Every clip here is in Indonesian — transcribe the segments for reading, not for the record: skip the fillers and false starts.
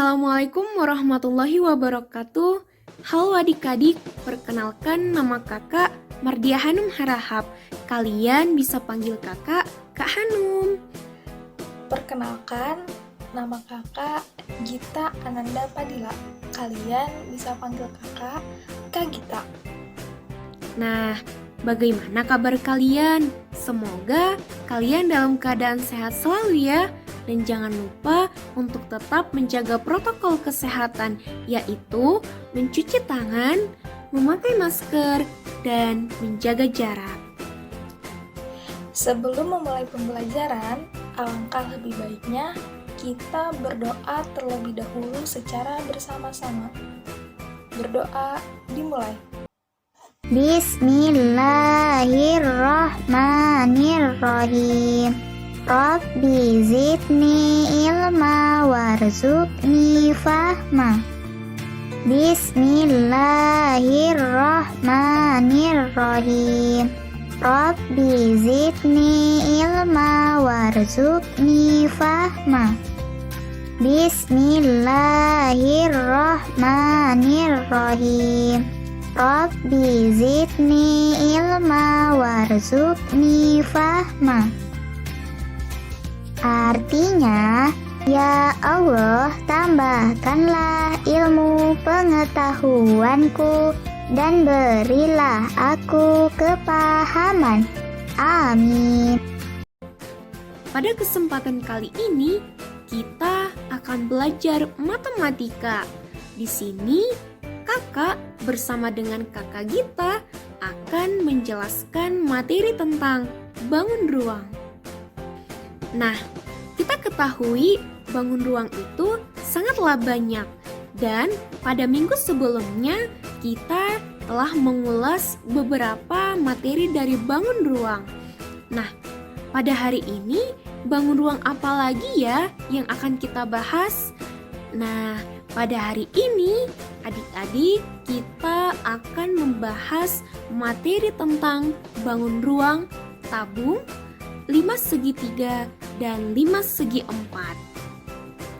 Assalamualaikum warahmatullahi wabarakatuh. Halo adik-adik, perkenalkan nama kakak Mardia Hanum Harahap. Kalian bisa panggil kakak Kak Hanum. Perkenalkan, nama kakak Gita Ananda Padilla. Kalian bisa panggil kakak Kak Gita. Nah, bagaimana kabar kalian? Semoga kalian dalam keadaan sehat selalu ya. Dan jangan lupa untuk tetap menjaga protokol kesehatan, yaitu mencuci tangan, memakai masker, dan menjaga jarak. Sebelum memulai pembelajaran, alangkah lebih baiknya kita berdoa terlebih dahulu secara bersama-sama. Berdoa dimulai. Bismillahirrahmanirrahim. Rabbi zidni ilma warzuqni fahma. Bismillahirrahmanirrahim. Rabbi zidni ilma warzuqni fahma. Bismillahirrahmanirrahim. Rabbi zidni ilma warzuqni fahma. Artinya, ya Allah, tambahkanlah ilmu pengetahuanku dan berilah aku kepahaman. Amin. Pada kesempatan kali ini, kita akan belajar matematika. Di sini, kakak bersama dengan kakak Gita akan menjelaskan materi tentang bangun ruang. Nah, kita ketahui bangun ruang itu sangatlah banyak. Dan pada minggu sebelumnya, kita telah mengulas beberapa materi dari bangun ruang. Nah, pada hari ini, bangun ruang apa lagi ya yang akan kita bahas? Nah, pada hari ini, adik-adik, kita akan membahas materi tentang bangun ruang, tabung, 5 segitiga, dan 5 segi 4.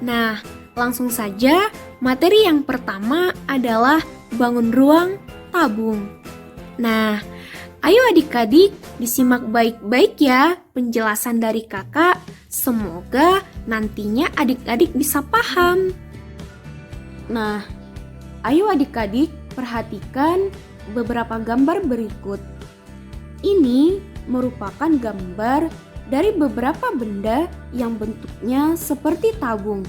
Nah, langsung saja materi yang pertama adalah bangun ruang tabung. Nah, ayo adik-adik disimak baik-baik ya penjelasan dari kakak. Semoga nantinya adik-adik bisa paham. Nah, ayo adik-adik perhatikan beberapa gambar berikut. Ini merupakan gambar dari beberapa benda yang bentuknya seperti tabung,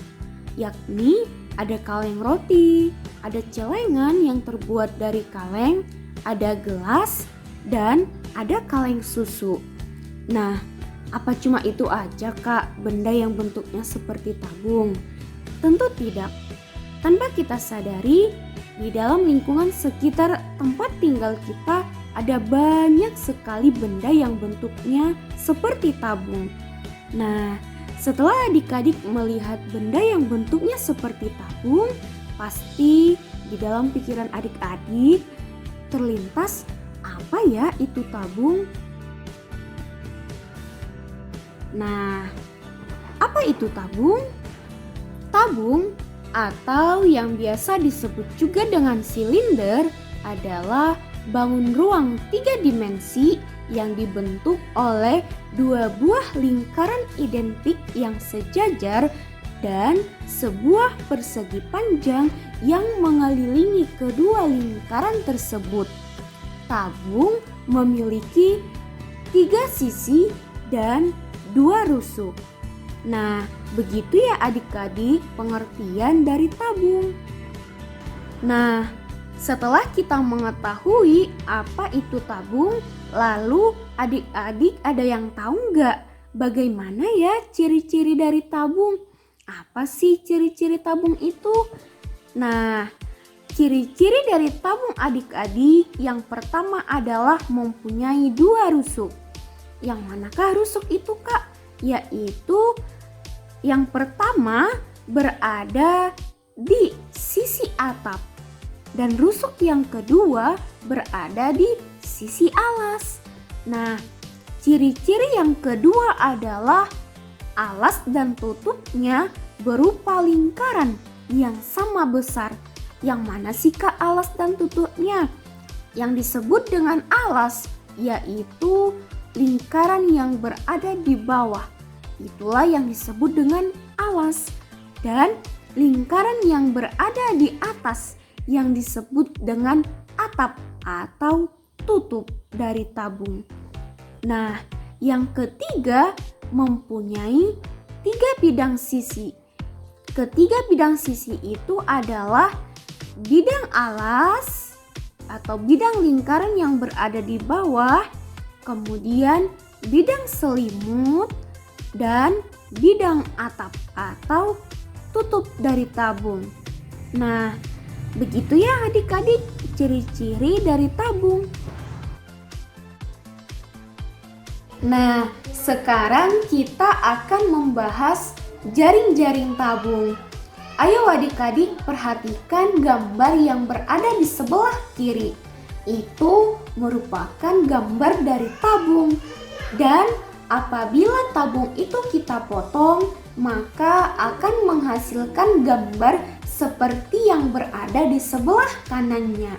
yakni ada kaleng roti, ada celengan yang terbuat dari kaleng, ada gelas, dan ada kaleng susu. Nah, apa cuma itu aja Kak benda yang bentuknya seperti tabung? Tentu tidak. Tanpa kita sadari, di dalam lingkungan sekitar tempat tinggal kita ada banyak sekali benda yang bentuknya seperti tabung. Nah, setelah adik-adik melihat benda yang bentuknya seperti tabung, pasti di dalam pikiran adik-adik terlintas, apa ya itu tabung? Nah, apa itu tabung? Tabung atau yang biasa disebut juga dengan silinder adalah bangun ruang 3 dimensi yang dibentuk oleh 2 buah lingkaran identik yang sejajar dan sebuah persegi panjang yang mengelilingi kedua lingkaran tersebut. Tabung memiliki 3 sisi dan 2 rusuk. Nah, begitu ya adik-adik pengertian dari tabung. Nah, setelah kita mengetahui apa itu tabung, lalu adik-adik ada yang tahu nggak bagaimana ya ciri-ciri dari tabung? Apa sih ciri-ciri tabung itu? Nah, ciri-ciri dari tabung adik-adik yang pertama adalah mempunyai 2 rusuk. Yang manakah rusuk itu Kak? Yaitu yang pertama berada di sisi atap. Dan rusuk yang kedua berada di sisi alas. Nah, ciri-ciri yang kedua adalah alas dan tutupnya berupa lingkaran yang sama besar. Yang mana sih Kak alas dan tutupnya? Yang disebut dengan alas yaitu lingkaran yang berada di bawah. Itulah yang disebut dengan alas. Dan lingkaran yang berada di atas yang disebut dengan atap atau tutup dari tabung. Nah, yang ketiga mempunyai 3 bidang sisi. Ketiga bidang sisi itu adalah bidang alas atau bidang lingkaran yang berada di bawah, kemudian bidang selimut, dan bidang atap atau tutup dari tabung. Nah, begitu ya adik-adik ciri-ciri dari tabung. Nah, sekarang kita akan membahas jaring-jaring tabung. Ayo adik-adik perhatikan gambar yang berada di sebelah kiri. Itu merupakan gambar dari tabung. Dan apabila tabung itu kita potong, maka akan menghasilkan gambar seperti yang berada di sebelah kanannya.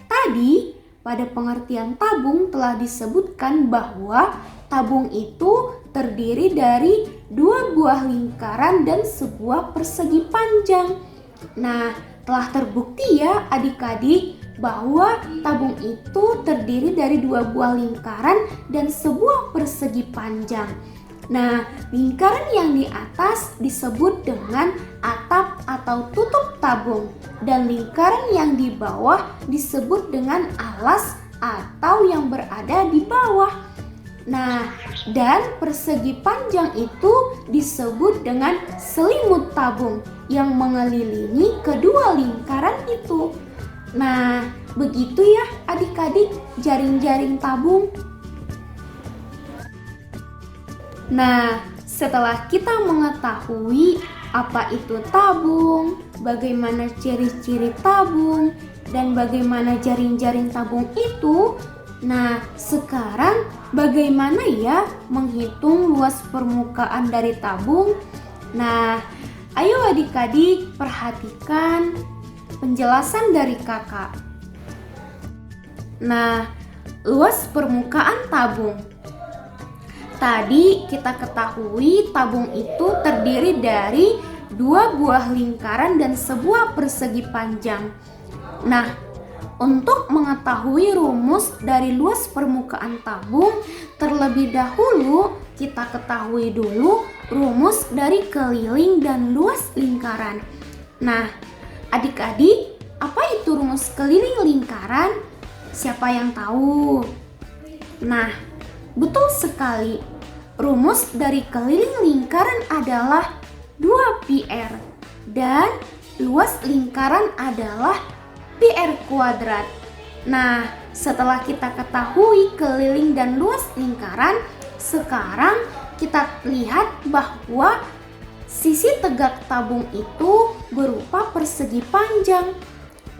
Tadi pada pengertian tabung telah disebutkan bahwa tabung itu terdiri dari 2 buah lingkaran dan sebuah persegi panjang. Nah, telah terbukti ya adik-adik bahwa tabung itu terdiri dari 2 buah lingkaran dan sebuah persegi panjang. Nah, lingkaran yang di atas disebut dengan atap atau tutup tabung dan lingkaran yang di bawah disebut dengan alas atau yang berada di bawah. Nah, dan persegi panjang itu disebut dengan selimut tabung yang mengelilingi kedua lingkaran itu. Nah, begitu ya adik-adik jaring-jaring tabung. Nah, setelah kita mengetahui apa itu tabung, bagaimana ciri-ciri tabung, dan bagaimana jaring-jaring tabung itu, nah sekarang bagaimana ya menghitung luas permukaan dari tabung? Nah, ayo adik-adik perhatikan penjelasan dari kakak. Nah, luas permukaan tabung. Tadi kita ketahui tabung itu terdiri dari 2 buah lingkaran dan sebuah persegi panjang. Nah, untuk mengetahui rumus dari luas permukaan tabung, terlebih dahulu kita ketahui dulu rumus dari keliling dan luas lingkaran. Nah, adik-adik, apa itu rumus keliling lingkaran? Siapa yang tahu? Nah, betul sekali. Rumus dari keliling lingkaran adalah 2πr dan luas lingkaran adalah πr kuadrat. Nah, setelah kita ketahui keliling dan luas lingkaran, sekarang kita lihat bahwa sisi tegak tabung itu berupa persegi panjang.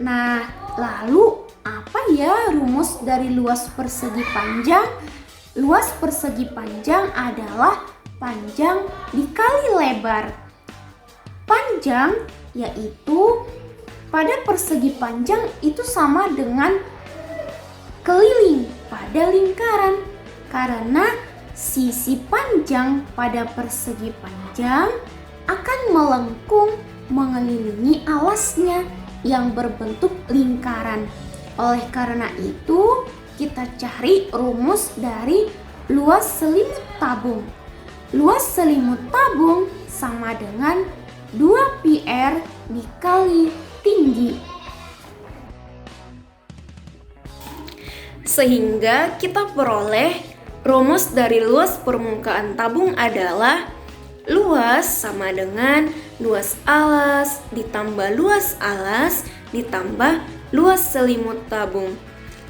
Nah, lalu apa ya rumus dari luas persegi panjang? Luas persegi panjang adalah panjang dikali lebar. Panjang yaitu pada persegi panjang itu sama dengan keliling pada lingkaran. Karena sisi panjang pada persegi panjang akan melengkung mengelilingi alasnya yang berbentuk lingkaran. Oleh karena itu, kita cari rumus dari luas selimut tabung. Luas selimut tabung sama dengan 2πr dikali tinggi. Sehingga kita peroleh rumus dari luas permukaan tabung adalah luas sama dengan luas alas ditambah luas alas ditambah luas selimut tabung.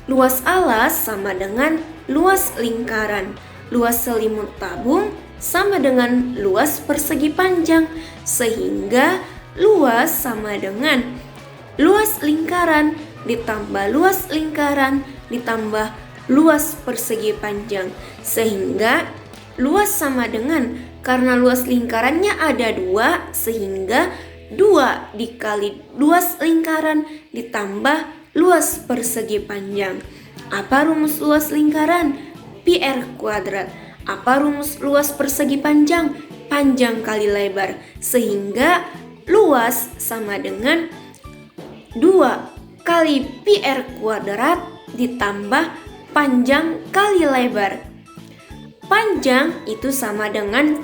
Luas alas sama dengan luas lingkaran. Luas selimut tabung sama dengan luas persegi panjang. Sehingga luas sama dengan luas lingkaran ditambah luas lingkaran ditambah luas persegi panjang. Sehingga luas sama dengan, karena luas lingkarannya ada 2, sehingga 2 dikali luas lingkaran ditambah luas persegi panjang. Apa rumus luas lingkaran? Pi R kuadrat. Apa rumus luas persegi panjang? Panjang kali lebar. Sehingga luas sama dengan 2 kali pi R kuadrat ditambah panjang kali lebar. Panjang itu sama dengan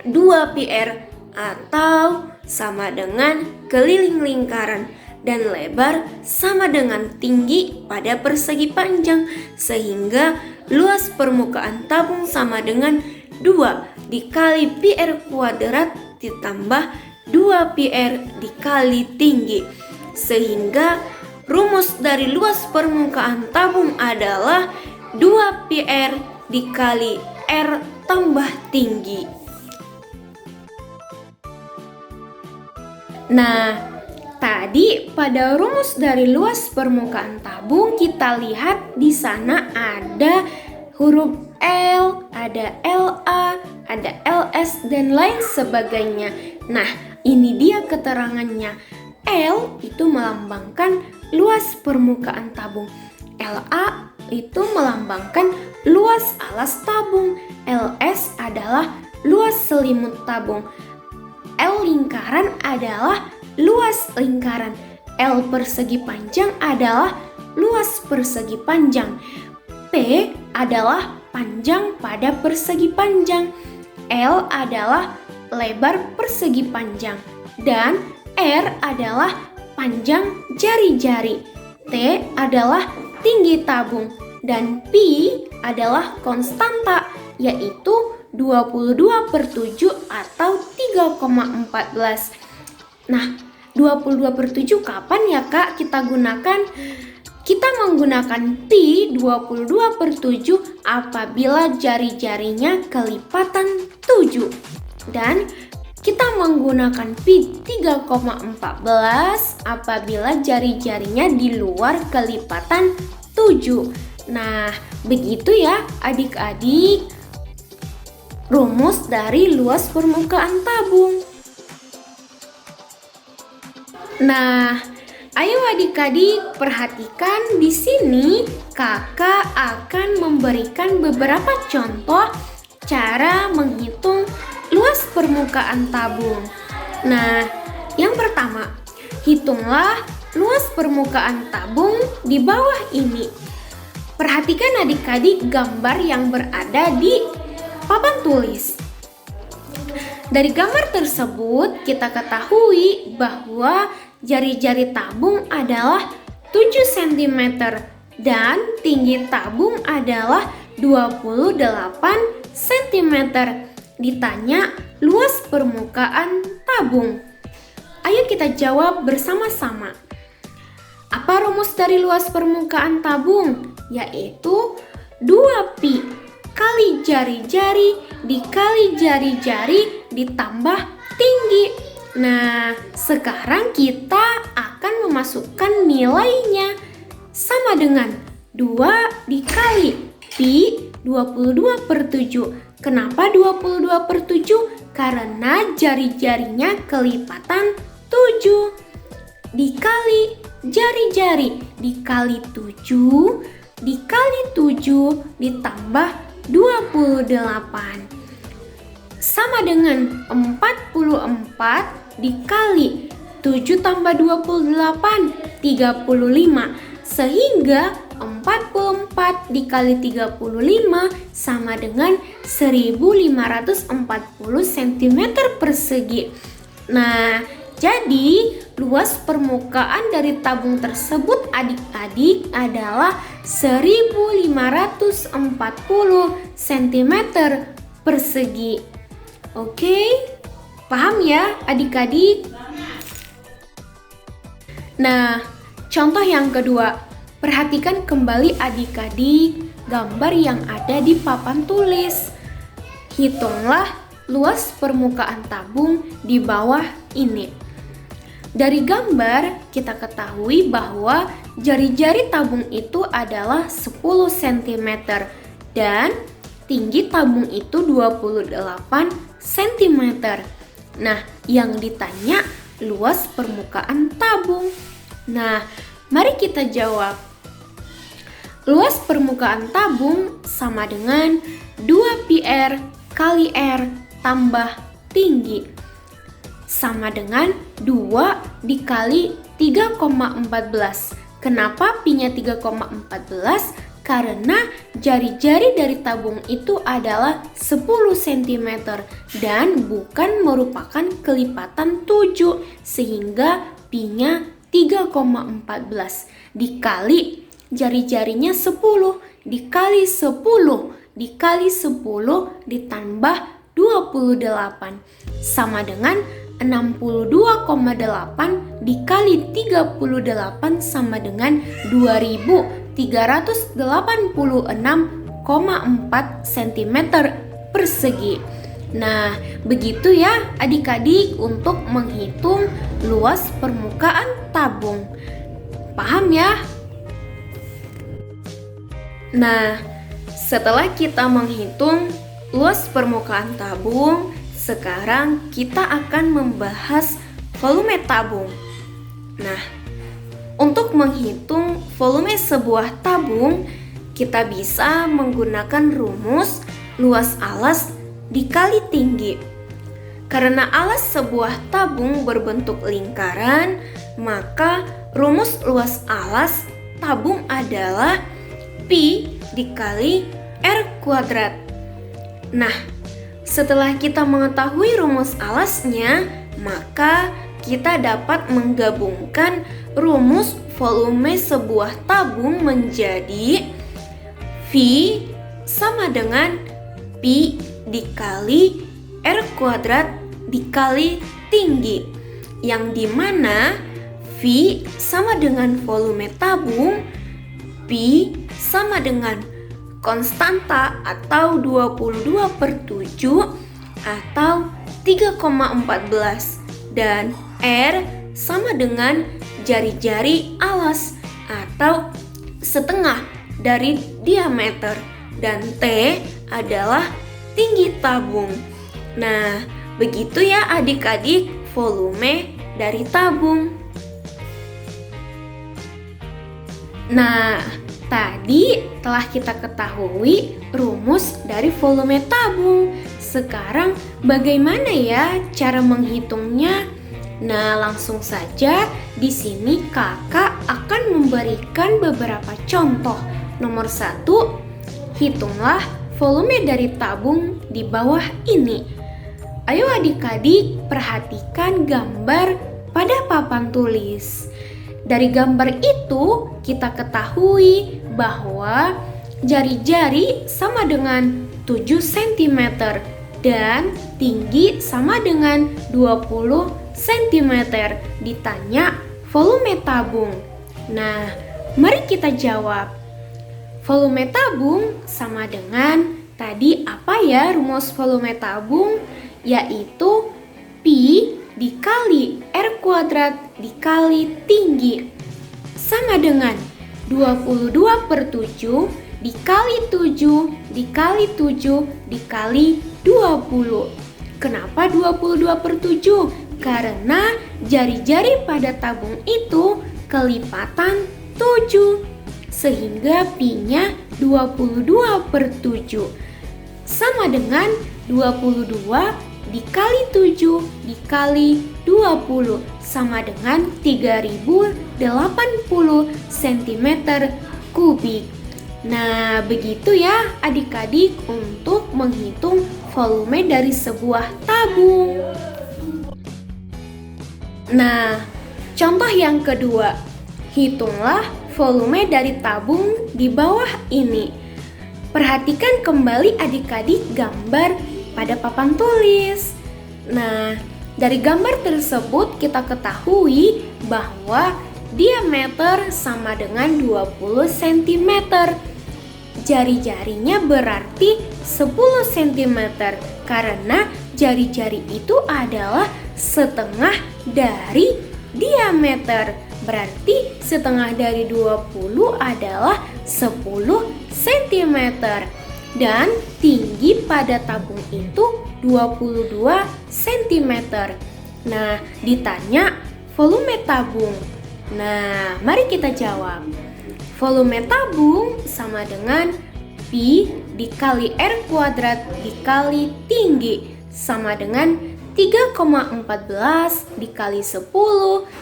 2 pi R atau sama dengan keliling lingkaran, dan lebar sama dengan tinggi pada persegi panjang, sehingga luas permukaan tabung sama dengan 2 dikali pi R kuadrat ditambah 2 pi R dikali tinggi, sehingga rumus dari luas permukaan tabung adalah 2 pi R dikali R tambah tinggi. Nah, tadi pada rumus dari luas permukaan tabung kita lihat di sana ada huruf L, ada LA, ada LS dan lain sebagainya. Nah, ini dia keterangannya. L itu melambangkan luas permukaan tabung. LA itu melambangkan luas alas tabung. LS adalah luas selimut tabung. L lingkaran adalah luas lingkaran. L persegi panjang adalah luas persegi panjang. P adalah panjang pada persegi panjang. L adalah lebar persegi panjang. Dan R adalah panjang jari-jari. T adalah tinggi tabung. Dan P adalah konstanta, yaitu 22/7 atau 3,14. Nah, 22/7 kapan ya Kak kita gunakan? Kita menggunakan pi 22/7 apabila jari-jarinya kelipatan 7. Dan kita menggunakan pi 3,14 apabila jari-jarinya di luar kelipatan 7. Nah, begitu ya adik-adik rumus dari luas permukaan tabung. Nah, ayo adik-adik perhatikan di sini Kakak akan memberikan beberapa contoh cara menghitung luas permukaan tabung. Nah, yang pertama, hitunglah luas permukaan tabung di bawah ini. Perhatikan adik-adik gambar yang berada di papan tulis. Dari gambar tersebut kita ketahui bahwa jari-jari tabung adalah 7 cm dan tinggi tabung adalah 28 cm. Ditanya luas permukaan tabung. Ayo kita jawab bersama-sama. Apa rumus dari luas permukaan tabung? Yaitu 2pi kali jari-jari dikali jari-jari ditambah tinggi. Nah, sekarang kita akan memasukkan nilainya. Sama dengan 2 dikali pi 22/7. Kenapa 22/7? Karena jari-jarinya kelipatan 7. Dikali jari-jari dikali 7 dikali 7 ditambah 28 sama dengan 44 dikali 7 tambah 28 35, sehingga 44 dikali 35 sama dengan 1540 cm persegi. Nah, jadi luas permukaan dari tabung tersebut adik-adik adalah 1540 cm persegi. Oke, paham ya adik-adik? Nah, contoh yang kedua, perhatikan kembali adik-adik gambar yang ada di papan tulis. Hitunglah luas permukaan tabung di bawah ini. Dari gambar kita ketahui bahwa jari-jari tabung itu adalah 10 cm dan tinggi tabung itu 28 cm. Nah, yang ditanya luas permukaan tabung? Nah, mari kita jawab. Luas permukaan tabung sama dengan 2πr kali R tambah tinggi. Sama dengan 2 dikali 3,14. Kenapa pi-nya 3,14? Karena jari-jari dari tabung itu adalah 10 cm dan bukan merupakan kelipatan 7, sehingga pi-nya 3,14 dikali jari-jarinya 10 dikali 10 dikali 10 ditambah 28 sama dengan 62,8 dikali 38 sama dengan 2386,4 cm persegi. Nah, begitu ya adik-adik untuk menghitung luas permukaan tabung. Paham ya? Nah, setelah kita menghitung luas permukaan tabung, sekarang kita akan membahas volume tabung. Nah, untuk menghitung volume sebuah tabung, kita bisa menggunakan rumus luas alas dikali tinggi. Karena alas sebuah tabung berbentuk lingkaran, maka rumus luas alas tabung adalah pi dikali R kuadrat. Nah, setelah kita mengetahui rumus alasnya, maka kita dapat menggabungkan rumus volume sebuah tabung menjadi V sama dengan pi dikali R kuadrat dikali tinggi, yang dimana V sama dengan volume tabung, pi sama dengan konstanta atau 22/7 atau 3,14, dan R sama dengan jari-jari alas atau setengah dari diameter, dan T adalah tinggi tabung. Nah, begitu ya adik-adik volume dari tabung. Nah, tadi telah kita ketahui rumus dari volume tabung. Sekarang bagaimana ya cara menghitungnya? Nah, langsung saja di sini kakak akan memberikan beberapa contoh. Nomor 1, hitunglah volume dari tabung di bawah ini. Ayo adik-adik perhatikan gambar pada papan tulis. Dari gambar itu kita ketahui bahwa jari-jari sama dengan 7 cm dan tinggi sama dengan 20 cm. Ditanya volume tabung. Nah, mari kita jawab. Volume tabung sama dengan tadi apa ya rumus volume tabung? Yaitu pi dikali R kuadrat dikali tinggi sama dengan 22/7 dikali 7 dikali 7 dikali 20. Kenapa 22/7? Karena jari-jari pada tabung itu kelipatan 7, sehingga pi-nya 22/7 sama dengan 22 dikali 7 dikali 20 sama dengan 3080 cm kubik. Nah, begitu ya adik-adik untuk menghitung volume dari sebuah tabung. Nah, contoh yang kedua, hitunglah volume dari tabung di bawah ini. Perhatikan kembali adik-adik gambar pada papan tulis. Nah, dari gambar tersebut kita ketahui bahwa diameter sama dengan 20 cm. Jari-jarinya berarti 10 cm karena jari-jari itu adalah setengah dari diameter. Berarti setengah dari 20 adalah 10 cm. Dan tinggi pada tabung itu 22 cm. Nah, ditanya volume tabung. Nah, mari kita jawab. Volume tabung sama dengan Pi dikali R kuadrat dikali tinggi sama dengan 3,14 dikali 10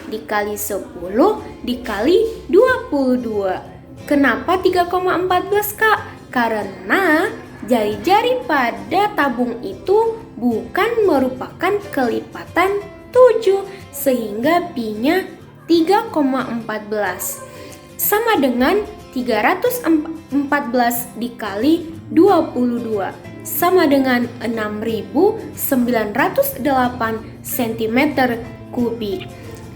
dikali 10 dikali 22. Kenapa 3,14 Kak? Karena jari-jari pada tabung itu bukan merupakan kelipatan 7 sehingga pi-nya 3,14 sama dengan 314 dikali 22 sama dengan 6.908 cm kubik.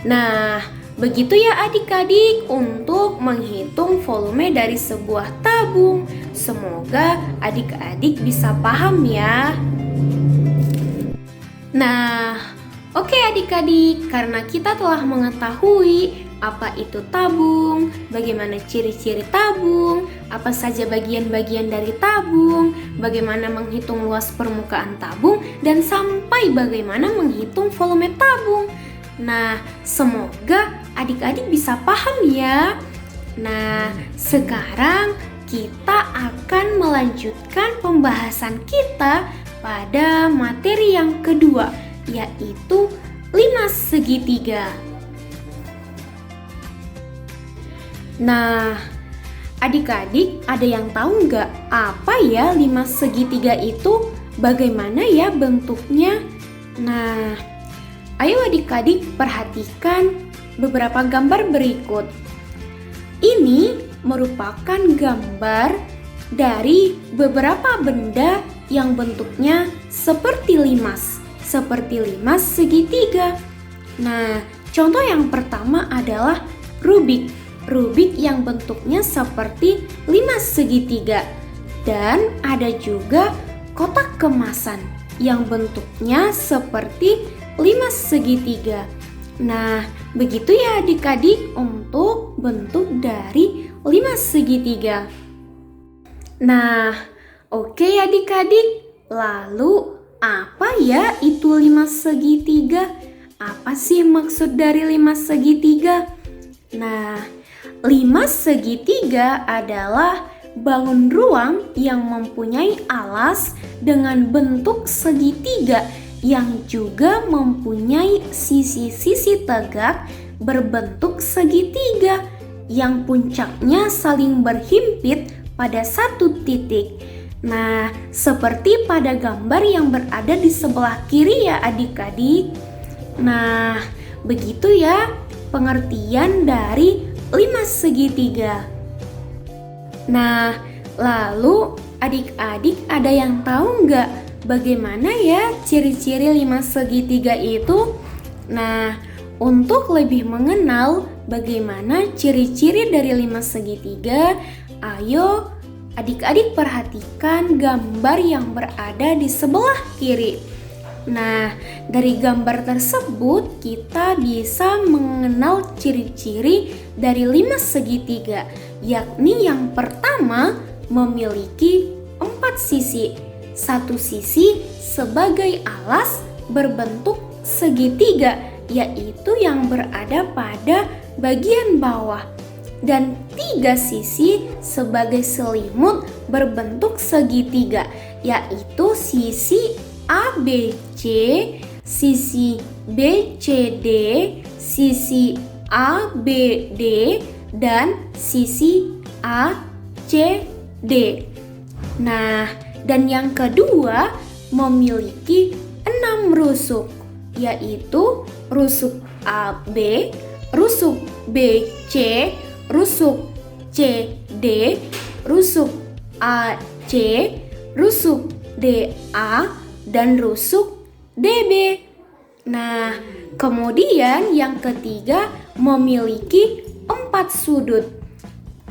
Nah, begitu ya adik-adik untuk menghitung volume dari sebuah tabung. Semoga adik-adik bisa paham ya. Nah, oke adik-adik, karena kita telah mengetahui apa itu tabung, bagaimana ciri-ciri tabung, apa saja bagian-bagian dari tabung, bagaimana menghitung luas permukaan tabung, dan sampai bagaimana menghitung volume tabung. Nah, semoga adik-adik bisa paham ya. Nah, sekarang kita akan melanjutkan pembahasan kita pada materi yang kedua, yaitu 5 segitiga. Nah, adik-adik ada yang tahu nggak apa ya 5 segitiga itu? Bagaimana ya bentuknya? Nah, ayo adik-adik perhatikan beberapa gambar berikut. Ini merupakan gambar dari beberapa benda yang bentuknya seperti limas segitiga. Nah, contoh yang pertama adalah Rubik yang bentuknya seperti limas segitiga. Dan ada juga kotak kemasan yang bentuknya seperti limas segitiga. Nah, begitu ya adik-adik untuk bentuk dari limas segitiga. Nah, oke adik-adik, lalu apa ya itu limas segitiga? Apa sih maksud dari limas segitiga? Nah, limas segitiga adalah bangun ruang yang mempunyai alas dengan bentuk segitiga yang juga mempunyai sisi-sisi tegak berbentuk segitiga yang puncaknya saling berhimpit pada satu titik. Nah, seperti pada gambar yang berada di sebelah kiri ya adik-adik. Nah, begitu ya pengertian dari limas segitiga. Nah, lalu adik-adik ada yang tahu nggak bagaimana ya ciri-ciri limas segitiga itu? Nah, untuk lebih mengenal bagaimana ciri-ciri dari limas segitiga, ayo adik-adik perhatikan gambar yang berada di sebelah kiri. Nah, dari gambar tersebut kita bisa mengenal ciri-ciri dari limas segitiga, yakni yang pertama memiliki 4 sisi. Satu sisi sebagai alas berbentuk segitiga, yaitu yang berada pada bagian bawah. Dan 3 sisi sebagai selimut berbentuk segitiga, yaitu sisi ABC, sisi BCD, sisi ABD, dan sisi ACD. Nah, dan yang kedua memiliki 6 rusuk, yaitu rusuk AB, rusuk BC, rusuk CD, rusuk AC, rusuk DA, dan rusuk DB. Nah, kemudian yang ketiga memiliki 4 sudut.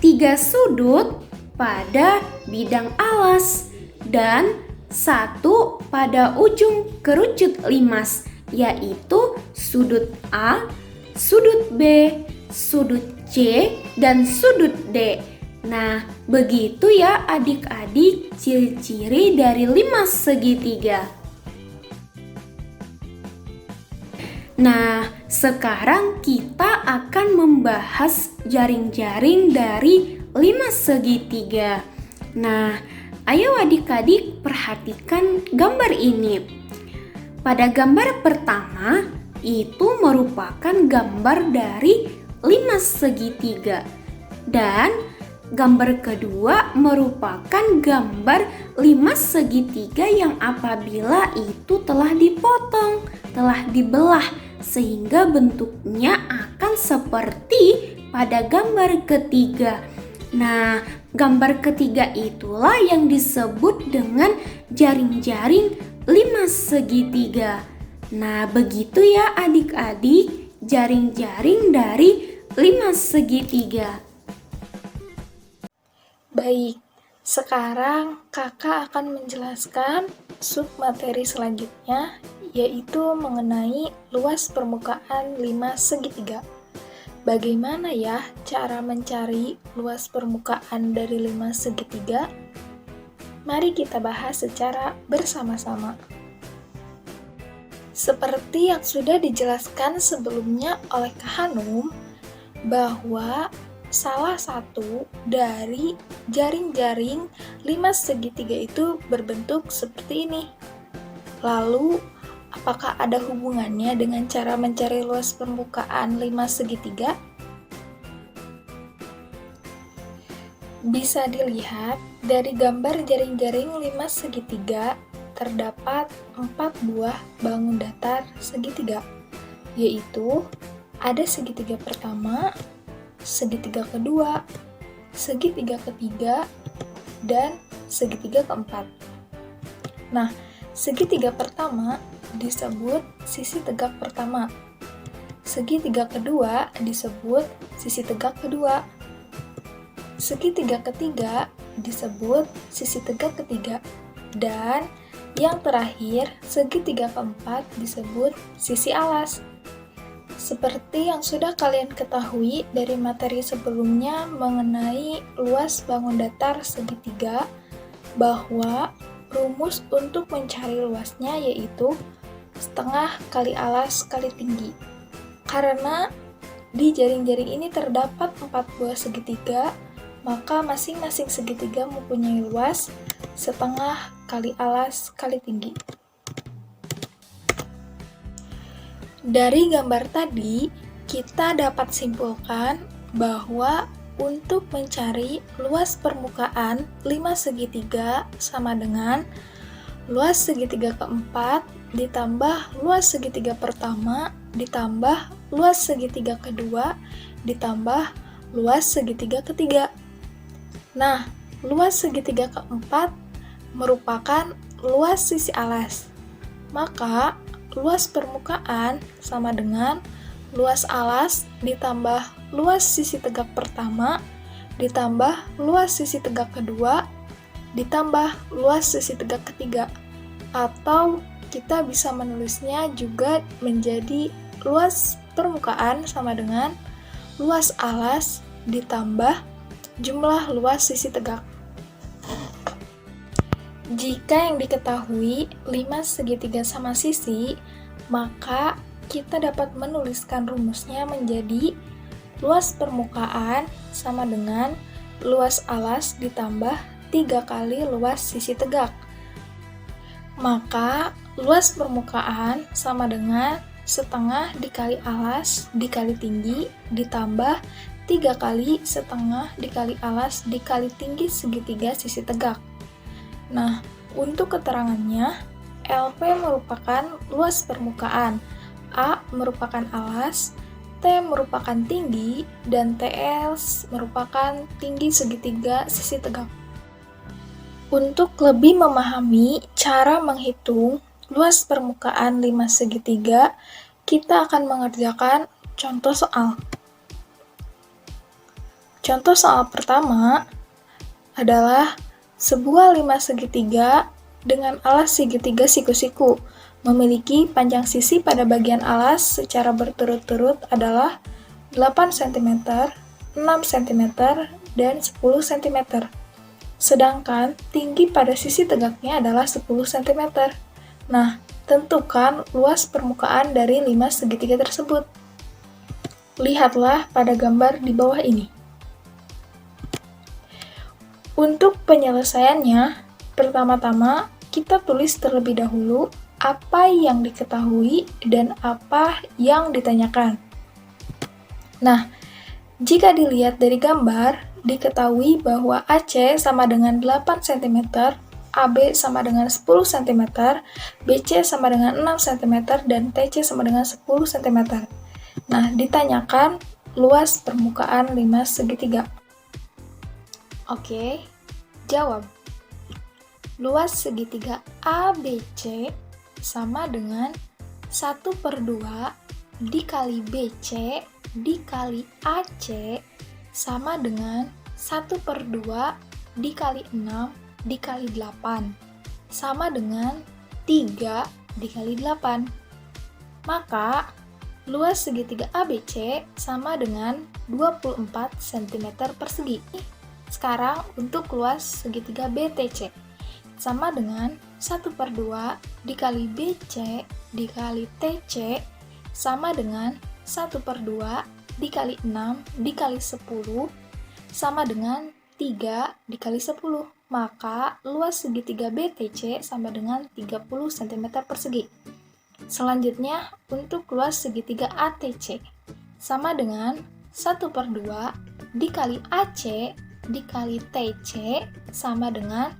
3 sudut pada bidang alas dan 1 pada ujung kerucut limas, yaitu sudut A, sudut B, sudut C, dan sudut D. Nah, begitu ya adik-adik ciri-ciri dari limas segitiga. Nah, sekarang kita akan membahas jaring-jaring dari 5 segitiga. Nah, ayo adik-adik perhatikan gambar ini. Pada gambar pertama, itu merupakan gambar dari 5 segitiga. Dan gambar kedua merupakan gambar 5 segitiga yang apabila itu telah dipotong, telah dibelah, sehingga bentuknya akan seperti pada gambar ketiga. Nah, gambar ketiga itulah yang disebut dengan jaring-jaring 5 segitiga. Nah, begitu ya adik-adik, jaring-jaring dari 5 segitiga. Baik, sekarang kakak akan menjelaskan submateri selanjutnya, yaitu mengenai luas permukaan 5 segitiga. Bagaimana ya cara mencari luas permukaan dari 5 segitiga? Mari kita bahas secara bersama-sama. Seperti yang sudah dijelaskan sebelumnya oleh Kak Hanum, bahwa salah satu dari jaring-jaring 5 segitiga itu berbentuk seperti ini. Lalu, apakah ada hubungannya dengan cara mencari luas permukaan 5 segitiga? Bisa dilihat dari gambar jaring-jaring 5 segitiga, terdapat 4 buah bangun datar segitiga, yaitu ada segitiga pertama, segitiga kedua, segitiga ketiga, dan segitiga keempat. Nah, segitiga pertama disebut sisi tegak pertama. Segitiga kedua disebut sisi tegak kedua. Segitiga ketiga disebut sisi tegak ketiga. Dan yang terakhir, segitiga keempat disebut sisi alas. Seperti yang sudah kalian ketahui dari materi sebelumnya mengenai luas bangun datar segitiga, bahwa rumus untuk mencari luasnya yaitu setengah kali alas kali tinggi. Karena di jaring-jaring ini terdapat 4 buah segitiga, maka masing-masing segitiga mempunyai luas setengah kali alas kali tinggi. Dari gambar tadi, kita dapat simpulkan bahwa untuk mencari luas permukaan 5 segitiga sama dengan luas segitiga keempat ditambah luas segitiga pertama ditambah luas segitiga kedua ditambah luas segitiga ketiga. Nah, luas segitiga keempat merupakan luas sisi alas. Maka, luas permukaan sama dengan luas alas ditambah luas sisi tegak pertama ditambah luas sisi tegak kedua ditambah luas sisi tegak ketiga. Atau kita bisa menulisnya juga menjadi luas permukaan sama dengan luas alas ditambah jumlah luas sisi tegak. Jika yang diketahui 5 segitiga sama sisi, maka kita dapat menuliskan rumusnya menjadi luas permukaan sama dengan luas alas ditambah 3 kali luas sisi tegak. Maka luas permukaan sama dengan setengah dikali alas dikali tinggi ditambah 3 kali setengah dikali alas dikali tinggi segitiga sisi tegak. Nah, untuk keterangannya, LP merupakan luas permukaan, A merupakan alas, T merupakan tinggi, dan TL merupakan tinggi segitiga sisi tegak. Untuk lebih memahami cara menghitung luas permukaan 5 segitiga, kita akan mengerjakan contoh soal. Contoh soal pertama adalah sebuah 5 segitiga dengan alas segitiga siku-siku memiliki panjang sisi pada bagian alas secara berturut-turut adalah 8 cm, 6 cm, dan 10 cm. Sedangkan tinggi pada sisi tegaknya adalah 10 cm. Nah, tentukan luas permukaan dari 5 segitiga tersebut. Lihatlah pada gambar di bawah ini. Untuk penyelesaiannya, pertama-tama kita tulis terlebih dahulu apa yang diketahui dan apa yang ditanyakan. Nah, jika dilihat dari gambar, diketahui bahwa AC sama dengan 8 cm, AB sama dengan 10 cm, BC sama dengan 6 cm, dan TC sama dengan 10 cm. Nah, ditanyakan luas permukaan 5 segitiga. Oke, jawab. Luas segitiga ABC sama dengan 1/2 dikali BC dikali AC sama dengan 1/2 dikali 6 dikali 8 sama dengan 3 dikali 8. Maka, luas segitiga ABC sama dengan 24 cm persegi. Sekarang untuk luas segitiga BTC sama dengan 1/2 dikali BC dikali TC sama dengan 1/2 dikali 6 dikali 10 sama dengan 3 dikali 10. Maka luas segitiga BTC sama dengan 30 cm persegi. Selanjutnya untuk luas segitiga ATC sama dengan 1/2 dikali AC dikali TC sama dengan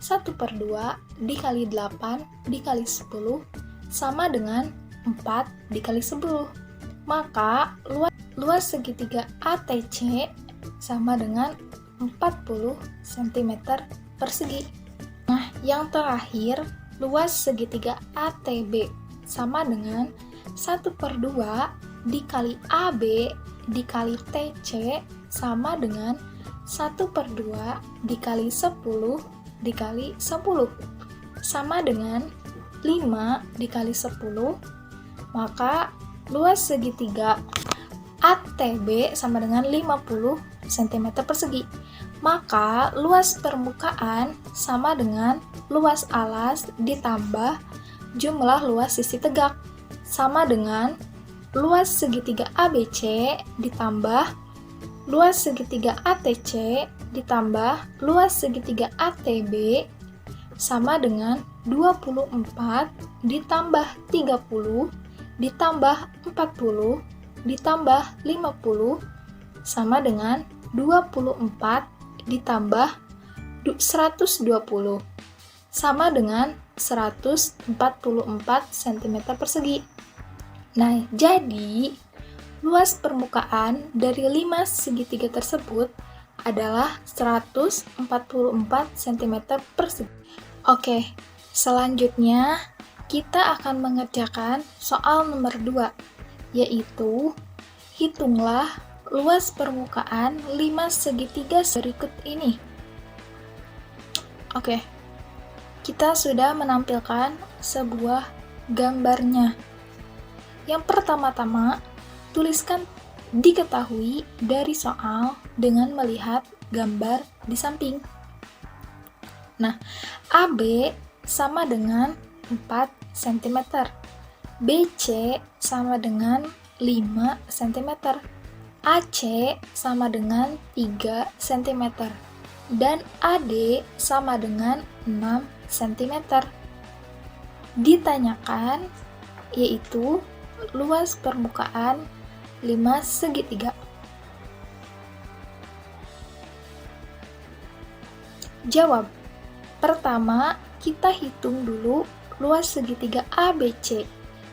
1/2 dikali 8 dikali 10 sama dengan 4 dikali 10. Maka luas segitiga ATC sama dengan 40 cm persegi. Nah, yang terakhir, luas segitiga ATB sama dengan 1/2 dikali AB dikali TC sama dengan 1/2 dikali 10 dikali 10 sama dengan 5 dikali 10. Maka luas segitiga ATB sama dengan 50 cm persegi. Maka luas permukaan sama dengan luas alas ditambah jumlah luas sisi tegak sama dengan luas segitiga ABC ditambah luas segitiga ATC ditambah luas segitiga ATB sama dengan 24 ditambah 30 ditambah 40 ditambah 50 sama dengan 24 ditambah 120 sama dengan 144 cm persegi. Nah, jadi luas permukaan dari 5 segitiga tersebut adalah 144 cm persegi. Oke, selanjutnya kita akan mengerjakan soal nomor 2, yaitu hitunglah luas permukaan 5 segitiga berikut ini. Oke, kita sudah menampilkan sebuah gambarnya. Yang pertama-tama, tuliskan diketahui dari soal dengan melihat gambar di samping. Nah, AB sama dengan 4 cm, BC sama dengan 5 cm, AC sama dengan 3 cm, dan AD sama dengan 6 cm. Ditanyakan yaitu luas permukaan 5 segitiga. Jawab. Pertama, kita hitung dulu luas segitiga ABC,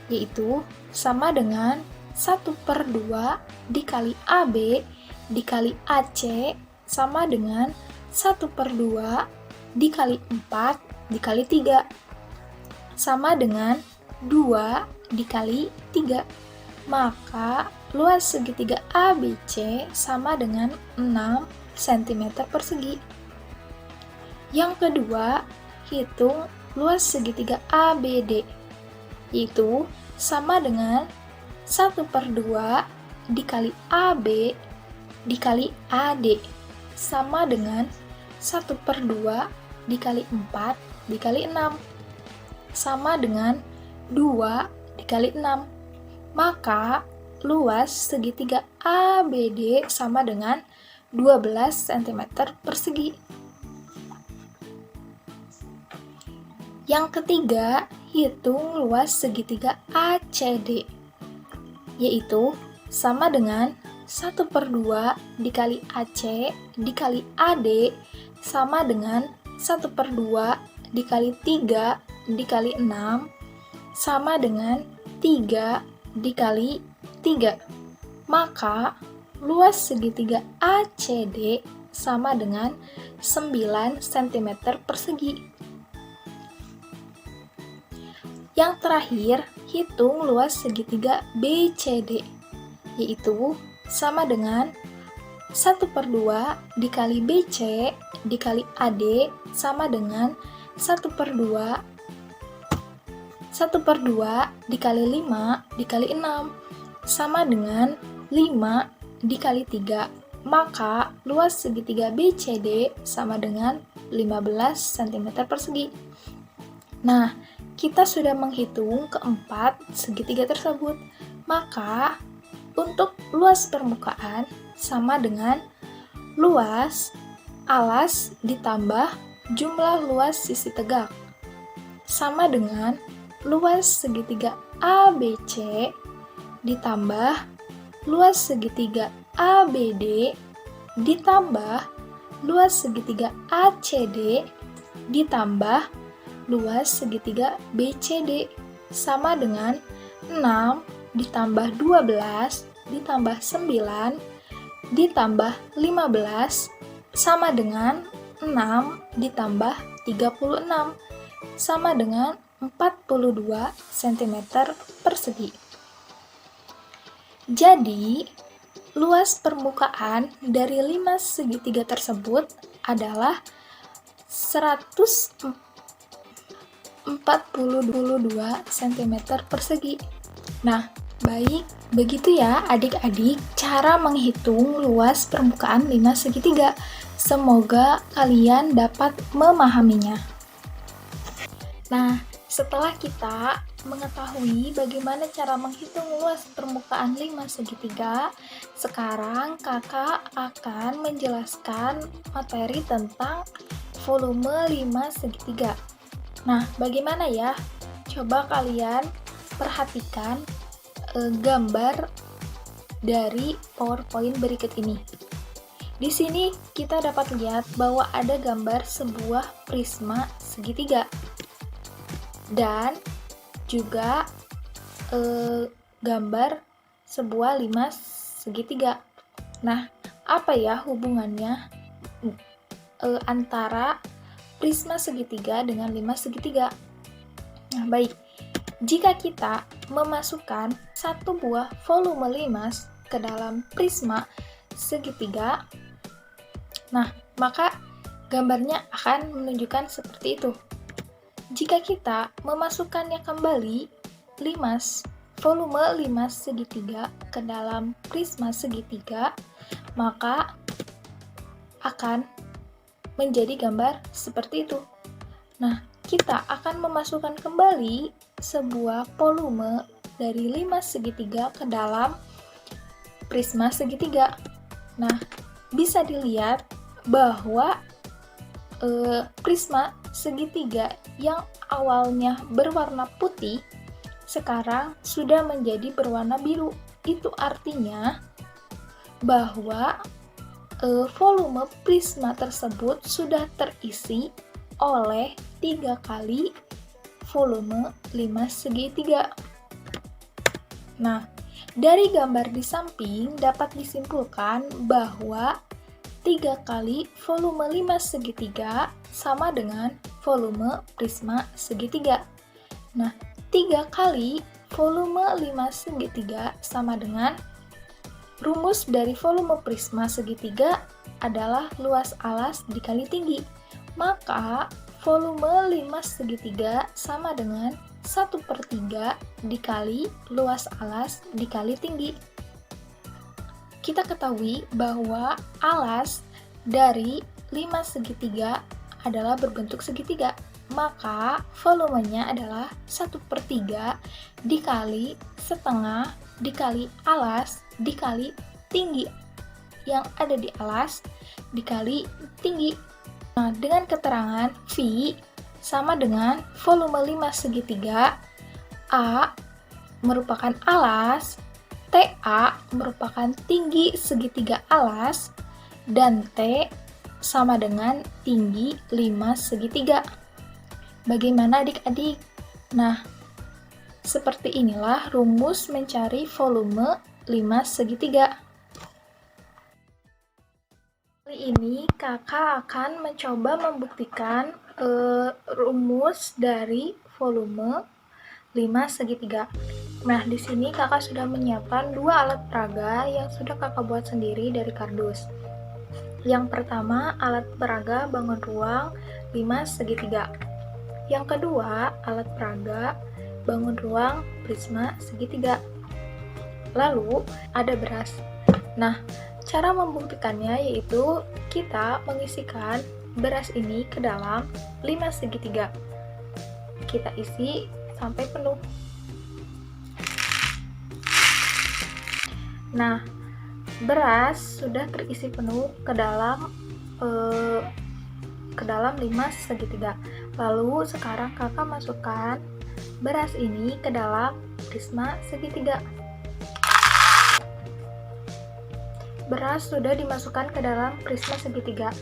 yaitu sama dengan 1/2 dikali AB dikali AC sama dengan 1/2 dikali 4 dikali 3 sama dengan 2 dikali 3. Maka luas segitiga ABC sama dengan 6 cm persegi. Yang kedua, hitung luas segitiga ABD, yaitu sama dengan 1/2 dikali AB dikali AD sama dengan 1/2 dikali 4 dikali 6 sama dengan 2 dikali 6. Maka luas segitiga ABD sama dengan 12 cm persegi. Yang ketiga, hitung luas segitiga ACD, yaitu sama dengan 1/2 dikali AC dikali AD sama dengan 1/2 dikali 3 dikali 6 sama dengan 3 dikali 3. Maka luas segitiga ACD sama dengan 9 cm persegi. Yang terakhir, hitung luas segitiga BCD, yaitu sama dengan 1/2 dikali BC dikali AD sama dengan 1/2 dikali 5 dikali 6 sama dengan 5 dikali 3. Maka luas segitiga BCD sama dengan 15 cm persegi. Nah, kita sudah menghitung keempat segitiga tersebut. Maka untuk luas permukaan sama dengan luas alas ditambah jumlah luas sisi tegak sama dengan luas segitiga ABC ditambah luas segitiga ABD ditambah luas segitiga ACD ditambah luas segitiga BCD sama dengan 6 ditambah 12 ditambah 9 ditambah 15 sama dengan 6 ditambah 36 sama dengan 42 cm persegi. Jadi, luas permukaan dari 5 segitiga tersebut adalah 142 cm persegi. Nah, baik, begitu ya adik-adik cara menghitung luas permukaan 5 segitiga. Semoga kalian dapat memahaminya. Nah, setelah kita mengetahui bagaimana cara menghitung luas permukaan 5 segitiga, sekarang kakak akan menjelaskan materi tentang volume 5 segitiga. Nah, bagaimana ya? Coba kalian perhatikan gambar dari PowerPoint berikut ini. Di sini kita dapat lihat bahwa ada gambar sebuah prisma segitiga dan juga gambar sebuah 5 segitiga. Nah, apa ya hubungannya antara prisma segitiga dengan 5 segitiga? Nah, baik. Jika kita memasukkan satu buah volume 5 ke dalam prisma segitiga, nah, maka gambarnya akan menunjukkan seperti itu. Jika kita memasukkannya kembali volume 5 segitiga ke dalam prisma segitiga, maka akan menjadi gambar seperti itu. Nah, kita akan memasukkan kembali sebuah volume dari 5 segitiga ke dalam prisma segitiga. Nah, bisa dilihat bahwa prisma segitiga yang awalnya berwarna putih sekarang sudah menjadi berwarna biru. Itu artinya bahwa volume prisma tersebut sudah terisi oleh 3 kali volume 5 segitiga. Nah, dari gambar di samping dapat disimpulkan bahwa 3 kali volume 5 segitiga sama dengan volume prisma segitiga. Nah, 3 kali volume 5 segitiga sama dengan rumus dari volume prisma segitiga adalah luas alas dikali tinggi. Maka volume 5 segitiga sama dengan 1/3 dikali luas alas dikali tinggi. Kita ketahui bahwa alas dari 5 segitiga adalah berbentuk segitiga. maka volumenya adalah 1/3 dikali setengah dikali alas dikali tinggi yang ada di alas dikali tinggi. Nah, dengan keterangan V sama dengan volume 5/3, A merupakan alas, TA merupakan tinggi segitiga alas, dan T sama dengan tinggi 5/3. Bagaimana adik-adik? Nah, seperti inilah rumus mencari volume 5/3. Kali ini kakak akan mencoba membuktikan rumus dari volume 5/3. Nah, di sini kakak sudah menyiapkan dua alat peraga yang sudah kakak buat sendiri dari kardus. Yang pertama, alat peraga bangun ruang 5/3. Yang kedua, alat peraga bangun ruang prisma segitiga. Lalu, ada beras. Nah, cara membuktikannya yaitu kita mengisikan beras ini ke dalam 5/3. Kita isi sampai penuh. Nah, beras sudah terisi penuh ke dalam 5/3. Lalu sekarang kakak masukkan beras ini ke dalam prisma segitiga. Beras sudah dimasukkan ke dalam prisma segitiga.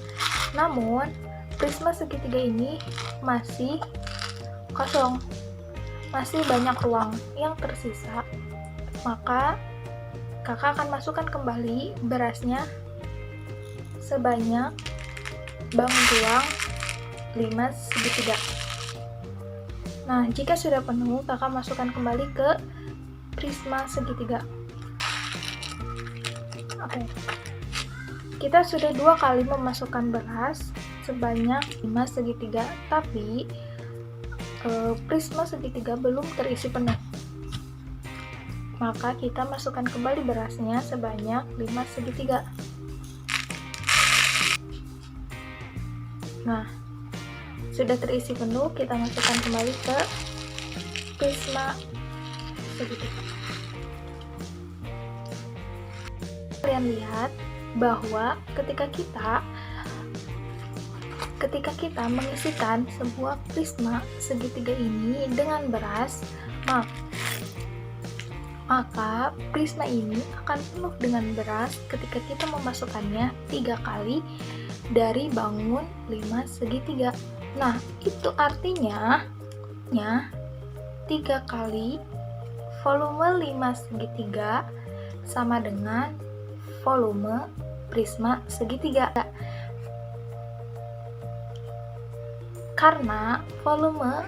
Namun, prisma segitiga ini masih kosong. Masih banyak ruang yang tersisa. Maka, kakak akan masukkan kembali berasnya sebanyak bangun ruang 5/3. Nah, jika sudah penuh, kakak masukkan kembali ke prisma segitiga. Oke. Kita sudah 2 kali memasukkan beras sebanyak 5/3, tapi prisma segitiga belum terisi penuh. Maka kita masukkan kembali berasnya sebanyak 5/3. Nah, sudah terisi penuh, kita masukkan kembali ke prisma segitiga. Kalian lihat bahwa ketika kita mengisikan sebuah prisma segitiga ini dengan beras, maka prisma ini akan penuh dengan beras ketika kita memasukkannya 3 kali dari bangun 5/3. Nah, itu artinya 3 kali volume 5/3 sama dengan volume prisma segitiga. Karena volume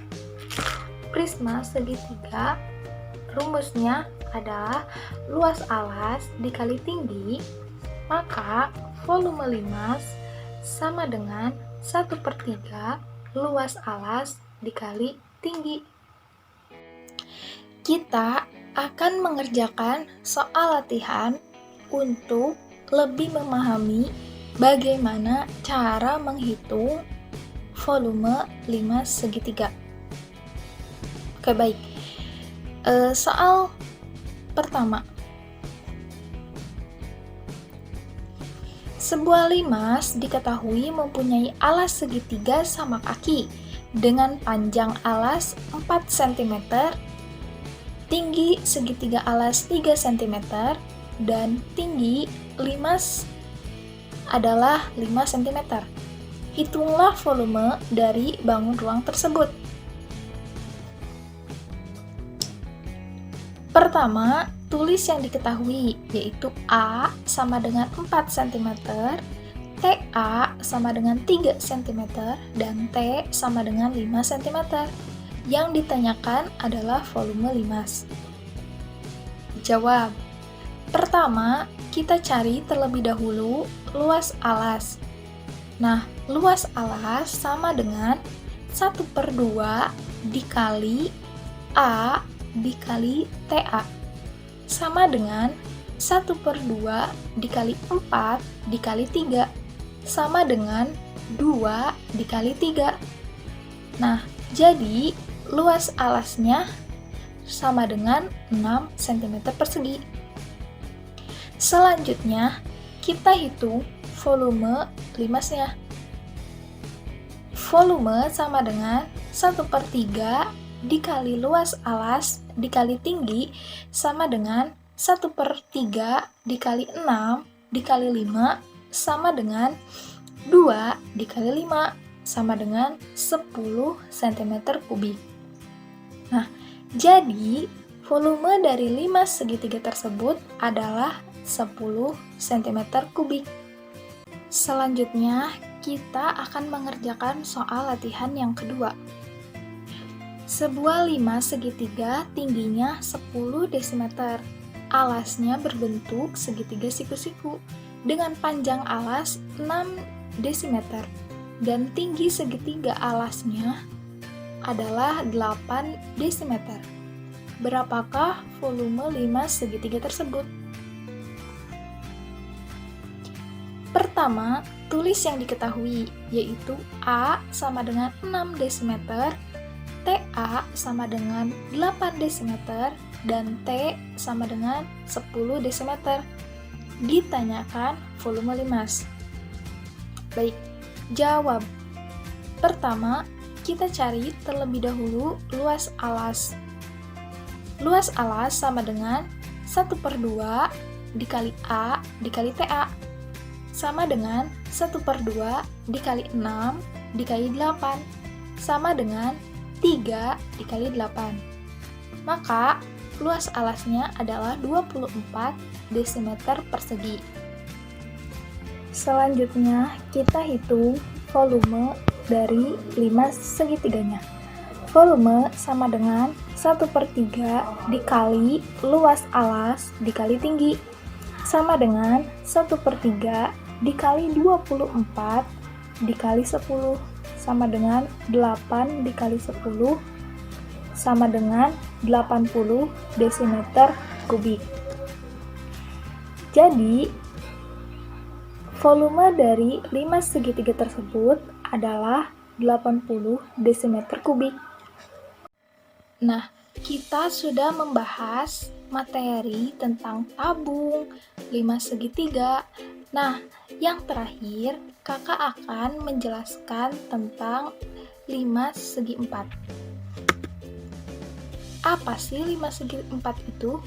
prisma segitiga rumusnya adalah luas alas dikali tinggi, maka volume limas sama dengan 1/3 luas alas dikali tinggi. Kita akan mengerjakan soal latihan untuk lebih memahami bagaimana cara menghitung volume 5/3. Oke, baik. Soal pertama. Sebuah limas diketahui mempunyai alas segitiga sama kaki dengan panjang alas 4 cm, tinggi segitiga alas 3 cm, dan tinggi limas adalah 5 cm. Hitunglah volume dari bangun ruang tersebut. Pertama, tulis yang diketahui, yaitu A sama dengan 4 cm, TA sama dengan 3 cm, dan T sama dengan 5 cm. Yang ditanyakan adalah volume limas. Jawab. Pertama, kita cari terlebih dahulu luas alas. Nah, luas alas sama dengan 1/2 dikali A dikali TA, sama dengan 1/2 dikali 4 dikali 3, sama dengan 2 dikali 3. Nah, jadi luas alasnya sama dengan 6 cm persegi. Selanjutnya, kita hitung volume limasnya. Volume sama dengan 1/3 dikali luas alas dikali tinggi sama dengan 1/3 dikali 6 dikali 5 sama dengan 2 dikali 5 sama dengan 10 cm kubik. Nah, jadi volume dari 5 segitiga tersebut adalah 10 cm kubik. Selanjutnya, kita akan mengerjakan soal latihan yang kedua. Sebuah 5 segitiga tingginya 10 desimeter. Alasnya berbentuk segitiga siku-siku dengan panjang alas 6 desimeter dan tinggi segitiga alasnya adalah 8 desimeter. Berapakah volume 5 segitiga tersebut? Pertama, tulis yang diketahui, yaitu A sama dengan 6 desimeter, TA sama dengan 8 desimeter, dan T sama dengan 10 desimeter. Ditanyakan volume limas. Baik, jawab. Pertama, kita cari terlebih dahulu luas alas. Luas alas sama dengan 1/2 dikali A dikali TA. Sama dengan 1/2 dikali 6 dikali 8 sama dengan 3 dikali 8. Maka luas alasnya adalah 24 desimeter persegi. Selanjutnya kita hitung volume dari 5 segitiganya. Volume sama dengan 1/3 dikali luas alas dikali tinggi sama dengan 1/3 dikali 24 dikali 10 sama dengan 8 dikali 10 sama dengan 80 desimeter kubik. Jadi, volume dari 5 segitiga tersebut adalah 80 desimeter kubik. Nah, kita sudah membahas materi tentang tabung, 5 segitiga. Nah, yang terakhir, kakak akan menjelaskan tentang 5 segi 4. Apa sih 5 segi 4 itu?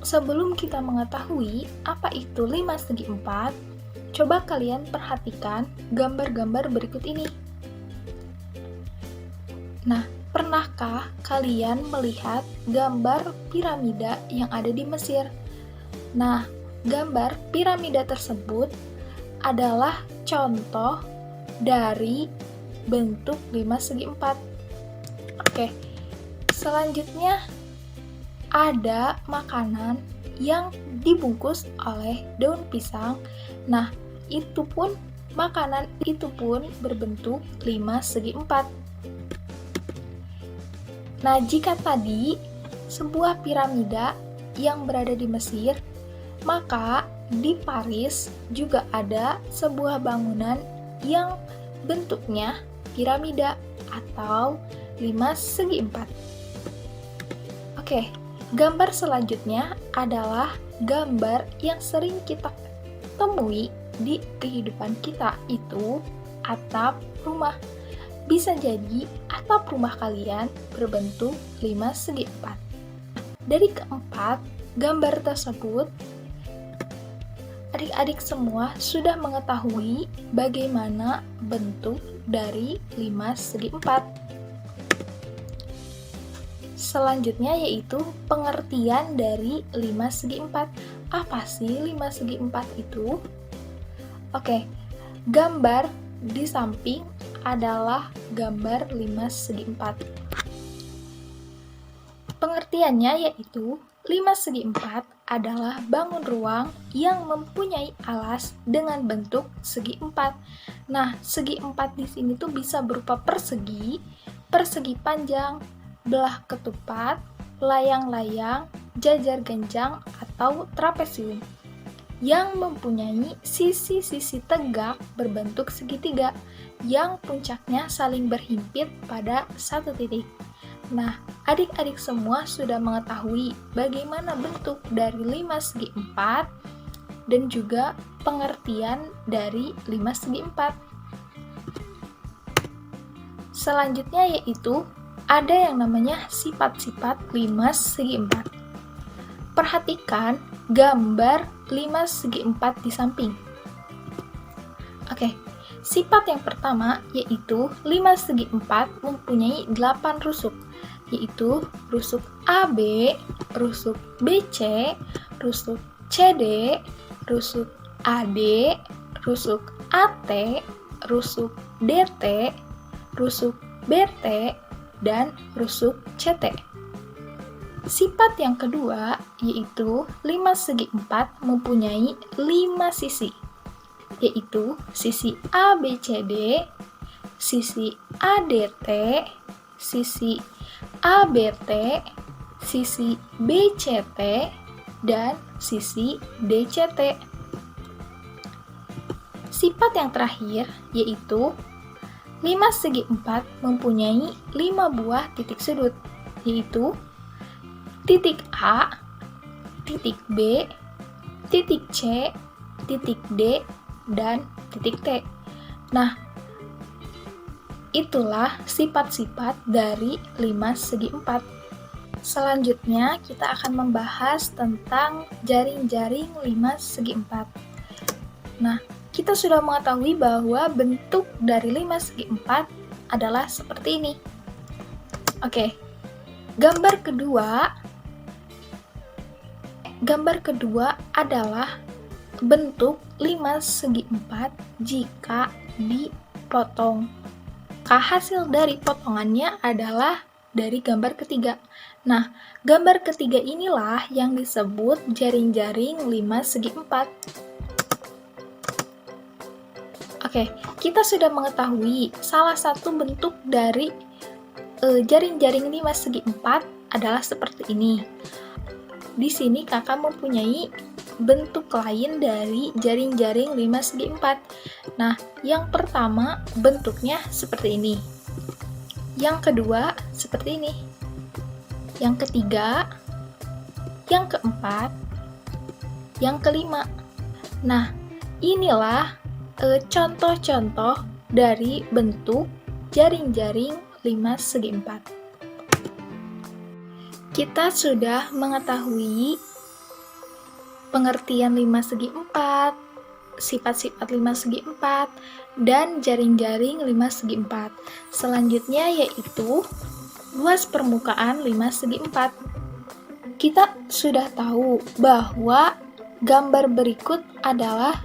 Sebelum kita mengetahui apa itu 5 segi 4, coba kalian perhatikan gambar-gambar berikut ini. Nah, pernahkah kalian melihat gambar piramida yang ada di Mesir? Nah, gambar piramida tersebut adalah contoh dari bentuk 5 segi 4. Oke, selanjutnya ada makanan yang dibungkus oleh daun pisang. Nah, makanan itu pun berbentuk 5 segi 4. Nah, jika tadi sebuah piramida yang berada di Mesir, maka di Paris juga ada sebuah bangunan yang bentuknya piramida atau 5 segi 4. Oke, gambar selanjutnya adalah gambar yang sering kita temui di kehidupan kita, itu atap rumah. Bisa jadi atap rumah kalian berbentuk 5 segi 4. Dari keempat gambar tersebut, adik-adik semua sudah mengetahui bagaimana bentuk dari 5 segi 4. Selanjutnya yaitu pengertian dari 5 segi 4. Apa sih 5 segi 4 itu? Oke, gambar di samping adalah gambar 5 segi 4. Pengertiannya yaitu 5 segi 4 adalah bangun ruang yang mempunyai alas dengan bentuk segi 4. Nah, segi 4 di sini tuh bisa berupa persegi, persegi panjang, belah ketupat, layang-layang, jajar genjang, atau trapesium. yang mempunyai sisi-sisi tegak berbentuk segitiga yang puncaknya saling berhimpit pada satu titik. Nah, adik-adik semua sudah mengetahui bagaimana bentuk dari 5 segi 4 dan juga pengertian dari 5 segi 4. Selanjutnya yaitu ada yang namanya sifat-sifat 5 segi 4. Perhatikan gambar 5 segi 4 di samping. Oke, sifat yang pertama yaitu 5 segi 4 mempunyai 8 rusuk, yaitu rusuk AB, rusuk BC, rusuk CD, rusuk AD, rusuk AT, rusuk DT, rusuk BT, dan rusuk CT. Sifat yang kedua yaitu 5 segi 4 mempunyai 5 sisi, yaitu sisi ABCD, sisi ADT, sisi ABT, sisi BCT, dan sisi DCT. Sifat yang terakhir yaitu 5 segi 4 mempunyai 5 buah titik sudut, yaitu titik A, titik B, titik C, titik D, dan titik T. Nah, itulah sifat-sifat dari 5 segi 4. Selanjutnya, kita akan membahas tentang jaring-jaring 5 segi 4. Nah, kita sudah mengetahui bahwa bentuk dari 5 segi 4 adalah seperti ini. Oke, gambar kedua adalah bentuk 5 segi 4 jika dipotong. Hasil dari potongannya adalah dari gambar ketiga. Nah, gambar ketiga inilah yang disebut jaring-jaring 5 segi 4. Oke, kita sudah mengetahui salah satu bentuk dari jaring-jaring 5 segi 4 adalah seperti ini. Di sini kakak mempunyai bentuk lain dari jaring-jaring 5 segi 4. Nah, yang pertama bentuknya seperti ini. Yang kedua seperti ini. Yang ketiga, yang keempat, yang kelima. Nah, inilah contoh-contoh dari bentuk jaring-jaring 5 segi 4. Kita sudah mengetahui pengertian 5 segi 4, sifat-sifat 5 segi 4, dan jaring-jaring 5 segi 4. Selanjutnya yaitu luas permukaan 5 segi 4. Kita sudah tahu bahwa gambar berikut adalah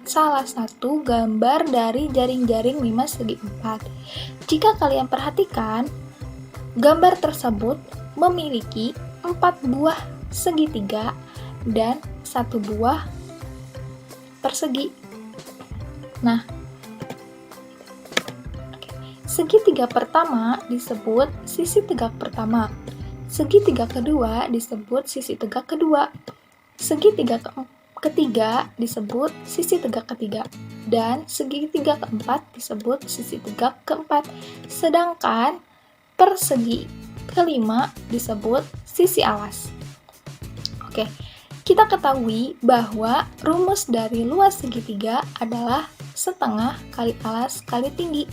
salah satu gambar dari jaring-jaring 5 segi 4. Jika kalian perhatikan, gambar tersebut memiliki 4 buah segitiga dan 1 buah persegi. Nah, segitiga pertama disebut sisi tegak pertama, segitiga kedua disebut sisi tegak kedua, segitiga ketiga disebut sisi tegak ketiga, dan segitiga keempat disebut sisi tegak keempat, sedangkan persegi kelima disebut sisi alas. Oke, kita ketahui bahwa rumus dari luas segitiga adalah setengah kali alas kali tinggi.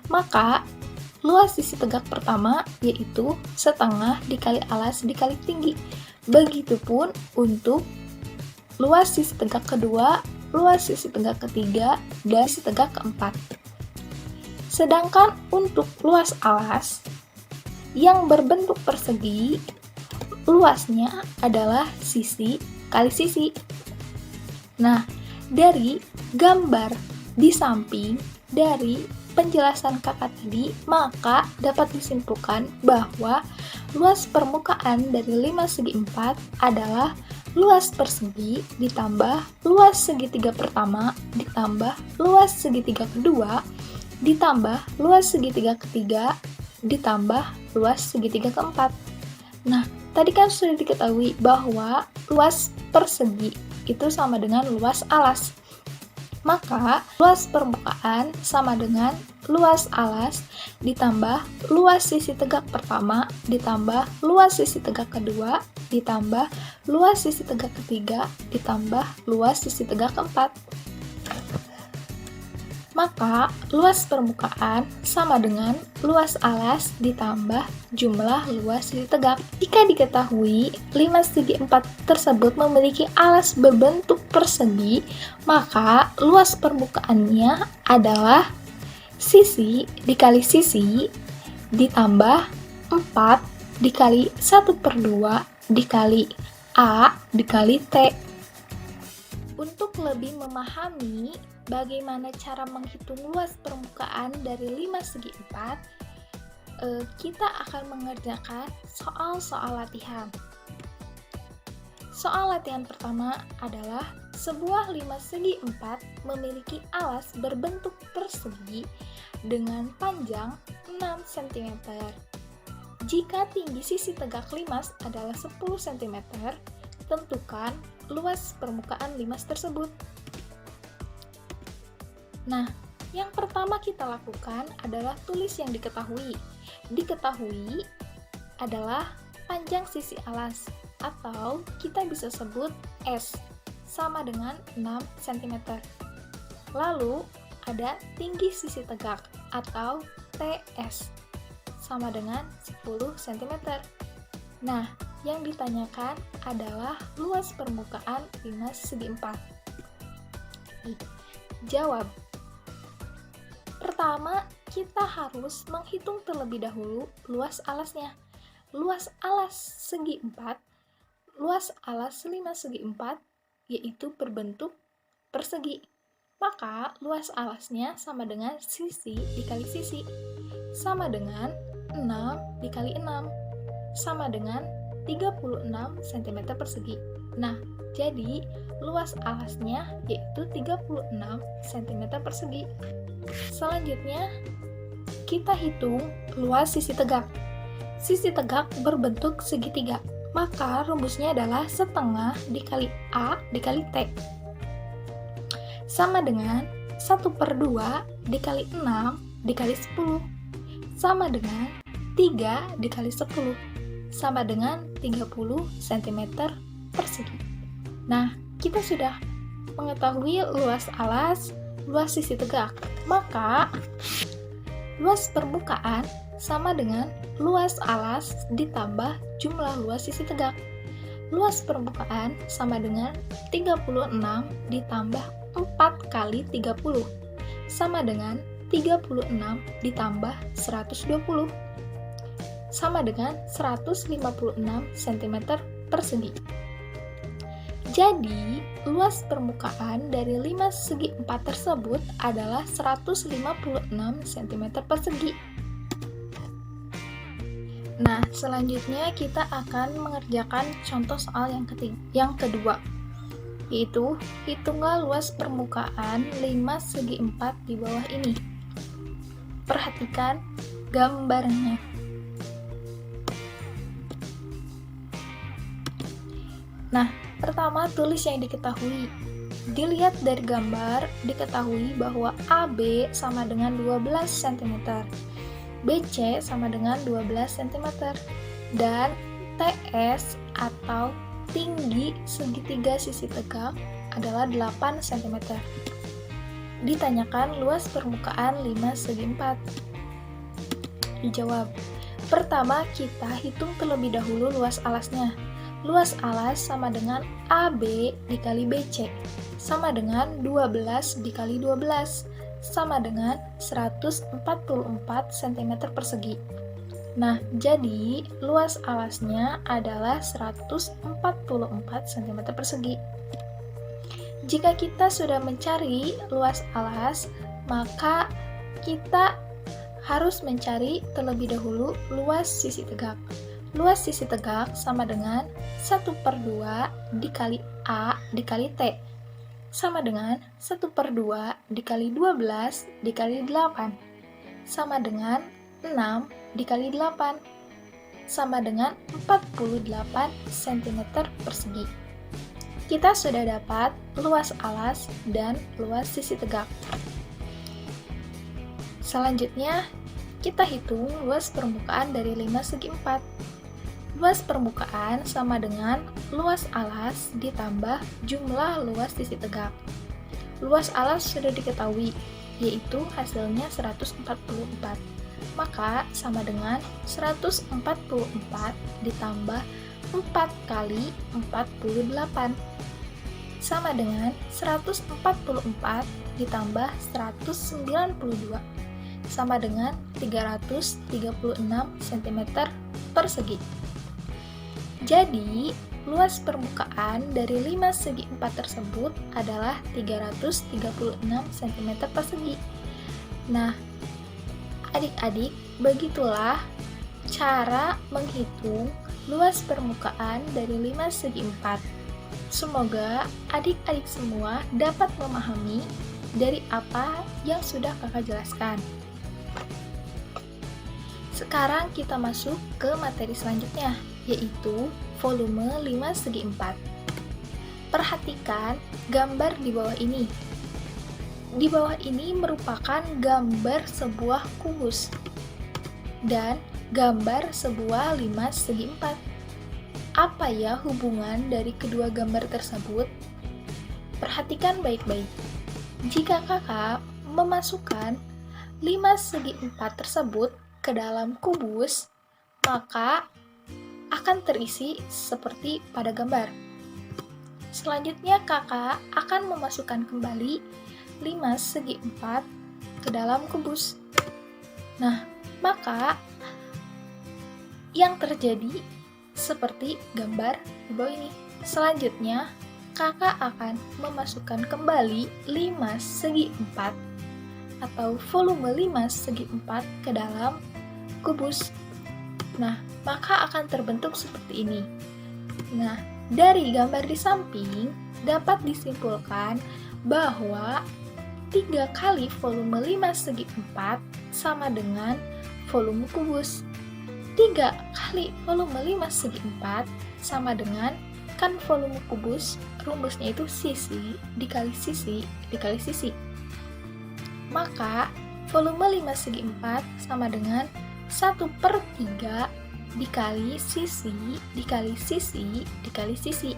Maka, luas sisi tegak pertama yaitu setengah dikali alas dikali tinggi. Begitupun untuk luas sisi tegak kedua, luas sisi tegak ketiga, dan sisi tegak keempat. Sedangkan untuk luas alas yang berbentuk persegi, luasnya adalah sisi kali sisi. Nah, dari gambar di samping dari penjelasan kakak tadi, maka dapat disimpulkan bahwa luas permukaan dari 5 segi 4 adalah luas persegi ditambah luas segitiga pertama ditambah luas segitiga kedua ditambah luas segitiga ketiga ditambah luas segitiga keempat. Nah, tadi kan sudah diketahui bahwa luas persegi itu sama dengan luas alas. Maka luas permukaan sama dengan luas alas ditambah luas sisi tegak pertama ditambah luas sisi tegak kedua ditambah luas sisi tegak ketiga ditambah luas sisi tegak keempat. Maka luas permukaan sama dengan luas alas ditambah jumlah luas sisi tegak. Jika diketahui 5 segi 4 tersebut memiliki alas berbentuk persegi, maka luas permukaannya adalah sisi dikali sisi ditambah 4 dikali 1/2 dikali A dikali T. Untuk lebih memahami bagaimana cara menghitung luas permukaan dari 5 segi 4, kita akan mengerjakan soal-soal latihan. Soal latihan pertama adalah sebuah 5 segi 4 memiliki alas berbentuk persegi dengan panjang 6 cm. Jika tinggi sisi tegak limas adalah 10 cm, tentukan luas permukaan limas tersebut. Nah, yang pertama kita lakukan adalah tulis yang diketahui. Diketahui adalah panjang sisi alas, atau kita bisa sebut S, sama dengan 6 cm. Lalu, ada tinggi sisi tegak, atau TS, sama dengan 10 cm. Nah, yang ditanyakan adalah luas permukaan 5 segi 4. Jawab. Pertama, kita harus menghitung terlebih dahulu luas alasnya. Luas alas segi 4, luas alas 5 segi 4, yaitu berbentuk persegi. Maka, luas alasnya sama dengan sisi dikali sisi, sama dengan 6 dikali 6, sama dengan 36 cm persegi. Nah, jadi luas alasnya yaitu 36 cm persegi. Selanjutnya, kita hitung luas sisi tegak. Sisi tegak berbentuk segitiga, maka rumusnya adalah setengah dikali A dikali T, sama dengan 1/2 dikali 6 dikali 10, sama dengan 3 dikali 10, sama dengan 30 cm persegi. Nah, kita sudah mengetahui luas alas, luas sisi tegak. Maka, luas permukaan sama dengan luas alas ditambah jumlah luas sisi tegak. Luas permukaan sama dengan 36 ditambah 4 kali 30, sama dengan 36 ditambah 120, sama dengan 156 cm persegi. Jadi, luas permukaan dari 5 segi 4 tersebut adalah 156 cm persegi. Nah, selanjutnya kita akan mengerjakan contoh soal yang kedua, yaitu hitunglah luas permukaan 5 segi 4 di bawah ini. Perhatikan gambarnya. Nah, pertama tulis yang diketahui. Dilihat dari gambar, diketahui bahwa AB sama dengan 12 cm, BC sama dengan 12 cm, dan TS atau tinggi segitiga sisi tegak adalah 8 cm. Ditanyakan luas permukaan 5 segi 4. Dijawab. Pertama, kita hitung terlebih dahulu luas alasnya. Luas alas sama dengan AB dikali BC, sama dengan 12 dikali 12, sama dengan 144 cm persegi. Nah, jadi luas alasnya adalah 144 cm persegi. Jika kita sudah mencari luas alas, maka kita harus mencari terlebih dahulu luas sisi tegak. Luas sisi tegak sama dengan 1/2 dikali A dikali T, sama dengan 1/2 dikali 12 dikali 8, sama dengan 6 dikali 8, sama dengan 48 cm persegi. kita sudah dapat luas alas dan luas sisi tegak. Selanjutnya, kita hitung luas permukaan dari 5 segi 4. Luas permukaan sama dengan luas alas ditambah jumlah luas sisi tegak. Luas alas sudah diketahui, yaitu hasilnya 144. Maka sama dengan 144 ditambah 4 kali 48. Sama dengan 144 ditambah 192. Sama dengan 336 cm persegi. Jadi, luas permukaan dari 5 segi 4 tersebut adalah 336 cm persegi. Nah, adik-adik, begitulah cara menghitung luas permukaan dari 5 segi 4. Semoga adik-adik semua dapat memahami dari apa yang sudah kakak jelaskan. Sekarang kita masuk ke materi selanjutnya, yaitu volume 5 segi 4. Perhatikan gambar di bawah ini. Di bawah ini merupakan gambar sebuah kubus dan gambar sebuah 5 segi 4. Apa ya hubungan dari kedua gambar tersebut? Perhatikan baik-baik. Jika kakak memasukkan 5 segi 4 tersebut ke dalam kubus, maka akan terisi seperti pada gambar. Selanjutnya kakak akan memasukkan kembali 5 segi 4 ke dalam kubus. Nah, maka yang terjadi seperti gambar di bawah ini. Selanjutnya, kakak akan memasukkan kembali 5 segi 4 atau volume 5 segi 4 ke dalam kubus. Nah, maka akan terbentuk seperti ini. Nah, dari gambar di samping dapat disimpulkan bahwa 3 kali volume 5 segi 4 sama dengan volume kubus. 3 kali volume 5 segi 4 sama dengan, kan volume kubus rumusnya itu sisi dikali sisi dikali sisi. Maka volume 5 segi 4 sama dengan 1/3 dikali sisi dikali sisi dikali sisi.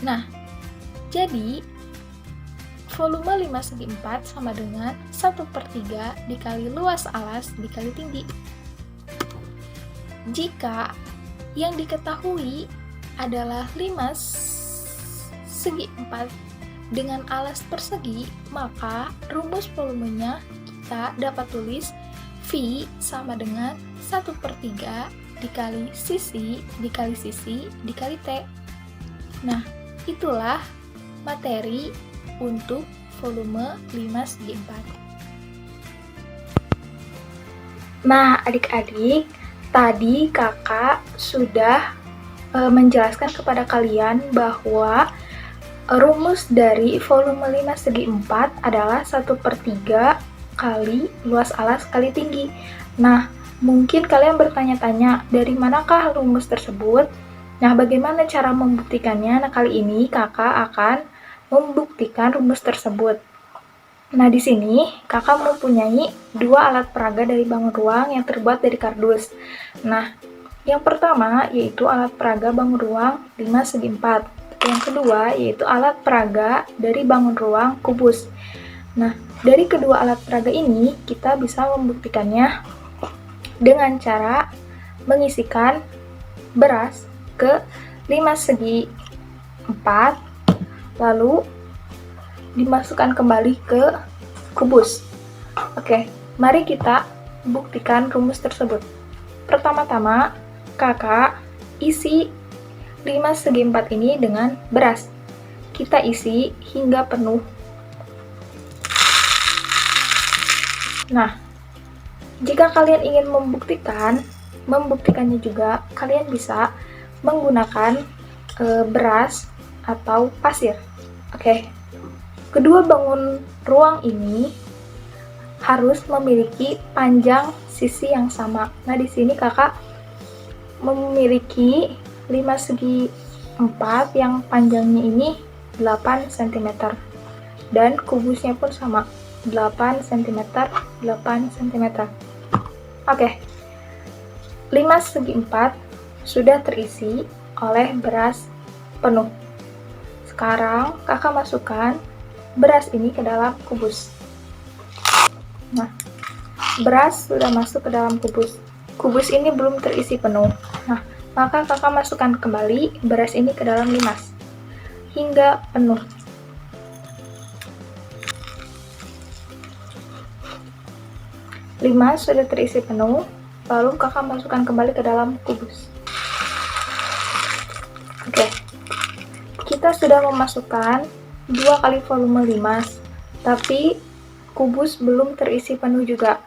Nah, jadi volume 5 segi 4 sama dengan 1/3 dikali luas alas dikali tinggi. Jika yang diketahui adalah 5 segi 4 dengan alas persegi, maka rumus volumenya kita dapat tulis V sama dengan 1/3 dikali sisi dikali sisi dikali T. Nah, itulah materi untuk volume 5 segi 4. Nah, adik-adik, tadi kakak sudah menjelaskan kepada kalian bahwa rumus dari volume 5 segi 4 adalah 1/3 kali luas alas kali tinggi. Nah, mungkin kalian bertanya-tanya, dari manakah rumus tersebut? Nah, bagaimana cara membuktikannya? Nah, kali ini kakak akan membuktikan rumus tersebut. Nah, di sini kakak mempunyai 2 alat peraga dari bangun ruang yang terbuat dari kardus. Nah, yang pertama yaitu alat peraga bangun ruang 5 segi 4. Yang kedua yaitu alat peraga dari bangun ruang kubus. Nah, dari kedua alat peraga ini kita bisa membuktikannya dengan cara mengisikan beras ke 5 segi 4 lalu dimasukkan kembali ke kubus. Oke, mari kita buktikan rumus tersebut. Pertama-tama, kakak isi 5 segi 4 ini dengan beras. Kita isi hingga penuh. Nah, jika kalian ingin membuktikannya juga, kalian bisa menggunakan beras atau pasir. Oke. Kedua bangun ruang ini harus memiliki panjang sisi yang sama. Nah, di sini kakak memiliki 5 segi 4 yang panjangnya ini 8 cm. Dan kubusnya pun sama, 8 cm, 8 cm. Oke, 5 segi 4 sudah terisi oleh beras penuh. Sekarang kakak masukkan beras ini ke dalam kubus. Nah, beras sudah masuk ke dalam kubus. Kubus ini belum terisi penuh. Nah, maka kakak masukkan kembali beras ini ke dalam limas hingga penuh. Limas sudah terisi penuh, lalu kakak masukkan kembali ke dalam kubus. Oke, kita sudah memasukkan 2 kali volume limas, tapi kubus belum terisi penuh juga.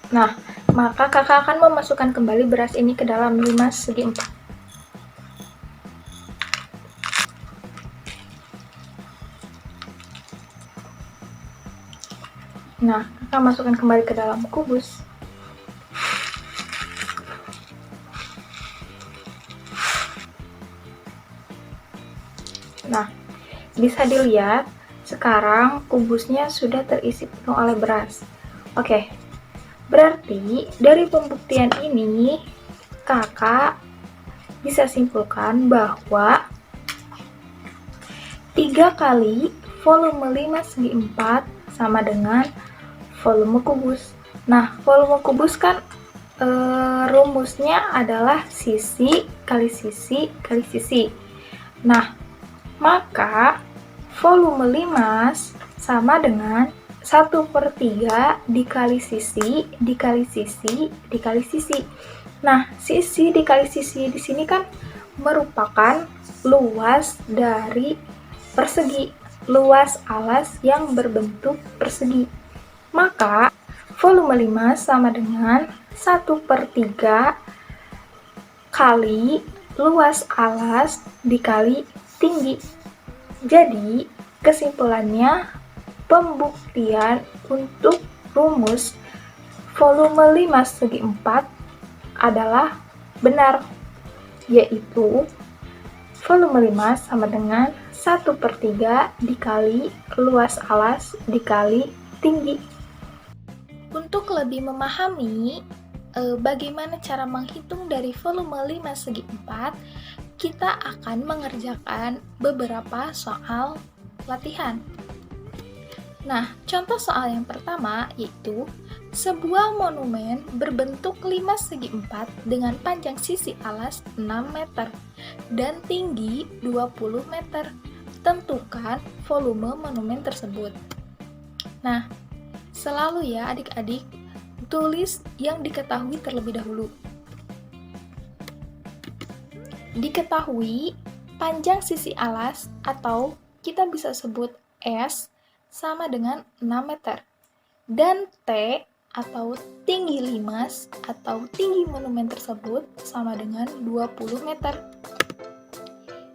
Nah, maka kakak akan memasukkan kembali beras ini ke dalam limas segi 4. Nah, kakak masukkan kembali ke dalam kubus. Nah, bisa dilihat sekarang kubusnya sudah terisi penuh oleh beras. Oke, berarti dari pembuktian ini kakak bisa simpulkan bahwa 3 kali volume 5 segi 4 sama dengan volume kubus. Nah, volume kubus kan rumusnya adalah sisi kali sisi kali sisi. Nah, maka volume limas sama dengan 1/3 dikali sisi dikali sisi dikali sisi. Nah, sisi dikali sisi di sini kan merupakan luas dari persegi, luas alas yang berbentuk persegi. Maka volume limas sama dengan 1/3 kali luas alas dikali tinggi. Jadi, kesimpulannya pembuktian untuk rumus volume limas segi 4 adalah benar, yaitu volume limas sama dengan 1/3 dikali luas alas dikali tinggi. Untuk lebih memahami bagaimana cara menghitung dari volume 5 segi 4, kita akan mengerjakan beberapa soal latihan. Nah, contoh soal yang pertama yaitu sebuah monumen berbentuk 5 segi 4 dengan panjang sisi alas 6 meter dan tinggi 20 meter. Tentukan volume monumen tersebut. Nah, selalu ya adik-adik, tulis yang diketahui terlebih dahulu. Diketahui panjang sisi alas atau kita bisa sebut S sama dengan 6 meter dan T atau tinggi limas atau tinggi monumen tersebut sama dengan 20 meter.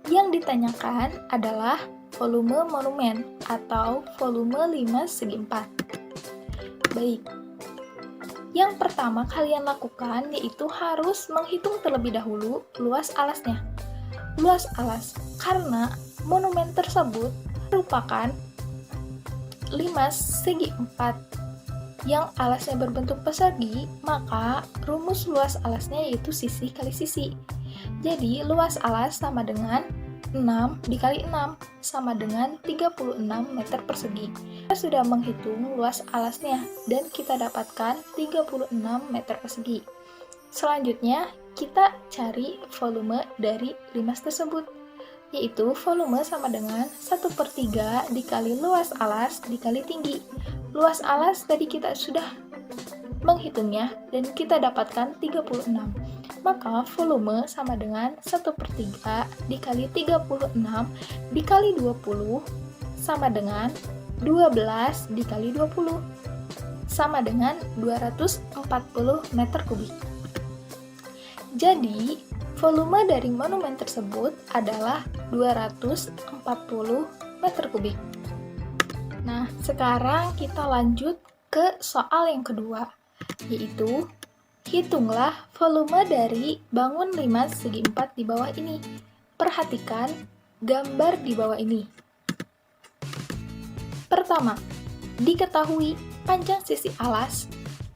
Yang ditanyakan adalah volume monumen atau volume 5 segi 4. Baik. Yang pertama kalian lakukan yaitu harus menghitung terlebih dahulu luas alasnya. Luas alas karena monumen tersebut merupakan 5 segi 4 yang alasnya berbentuk persegi, maka rumus luas alasnya yaitu sisi kali sisi. Jadi luas alas sama dengan 6 dikali 6 sama dengan 36 meter persegi. Kita sudah menghitung luas alasnya dan kita dapatkan 36 meter persegi. Selanjutnya kita cari volume dari limas tersebut, yaitu volume sama dengan 1/3 dikali luas alas dikali tinggi. Luas alas tadi kita sudah menghitungnya dan kita dapatkan 36. Maka volume sama dengan 1/3 dikali 36 dikali 20 sama dengan 12 dikali 20 sama dengan 240 meter kubik. Jadi, volume dari monumen tersebut adalah 240 meter kubik. Nah, sekarang kita lanjut ke soal yang kedua, yaitu Hitunglah volume dari bangun 5 segi 4 di bawah ini. Perhatikan gambar di bawah ini. Pertama, diketahui panjang sisi alas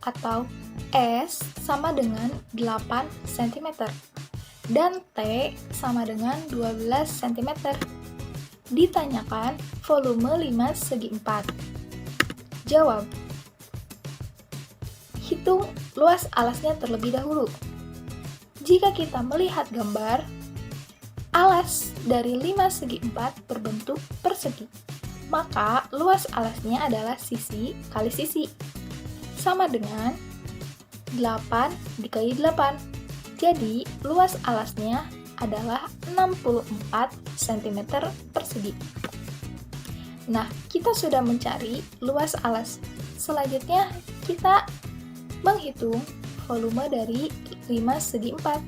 atau S sama dengan 8 cm dan T sama dengan 12 cm. Ditanyakan volume 5 segi 4. Jawab. Hitung luas alasnya terlebih dahulu. Jika kita melihat gambar, alas dari 5 segi 4 berbentuk persegi, maka luas alasnya adalah sisi kali sisi, sama dengan 8 dikali 8. Jadi, luas alasnya adalah 64 cm persegi. Nah, kita sudah mencari luas alas. Selanjutnya, kita menghitung volume dari 5 segi 4.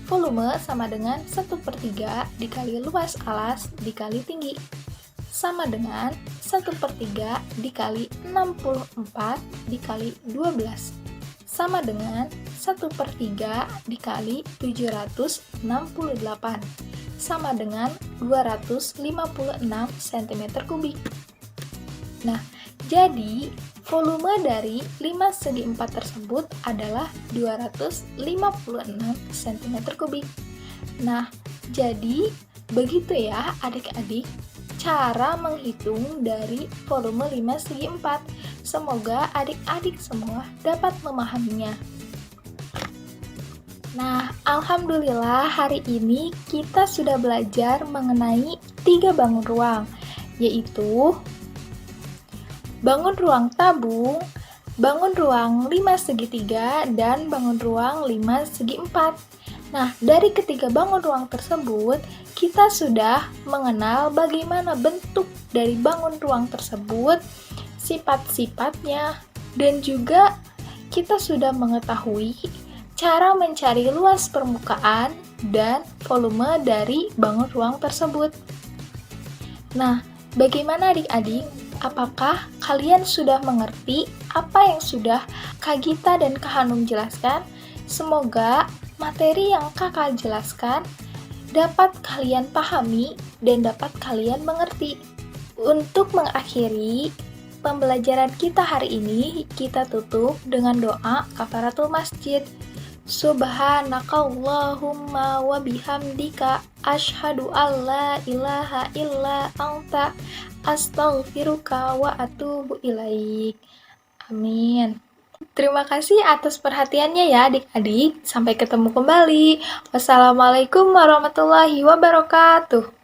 Volume sama dengan 1/3 dikali luas alas dikali tinggi, sama dengan 1/3 dikali 64 dikali 12, sama dengan 1/3 dikali 768, sama dengan 256 cm kubik. Nah, jadi volume dari 5 segi 4 tersebut adalah 256 cm kubik. Nah, jadi begitu ya adik-adik cara menghitung dari volume 5 segi 4. Semoga adik-adik semua dapat memahaminya. Nah, alhamdulillah hari ini kita sudah belajar mengenai 3 bangun ruang, yaitu bangun ruang tabung, bangun ruang 5 segi 3, dan bangun ruang 5 segi 4. Nah, dari ketiga bangun ruang tersebut, kita sudah mengenal bagaimana bentuk dari bangun ruang tersebut, sifat-sifatnya, dan juga kita sudah mengetahui cara mencari luas permukaan dan volume dari bangun ruang tersebut. Nah, bagaimana adik-adik? Apakah kalian sudah mengerti apa yang sudah Kak Gita dan Kak Hanum jelaskan? Semoga materi yang Kakak jelaskan dapat kalian pahami dan dapat kalian mengerti. Untuk mengakhiri pembelajaran kita hari ini, kita tutup dengan doa kafaratul masjid. Subhanakallahumma wa bihamdika asyhadu alla ilaha illa anta astaghfiruka wa atubu ilaik. Amin. Terima kasih atas perhatiannya ya adik-adik. Sampai ketemu kembali. Wassalamualaikum warahmatullahi wabarakatuh.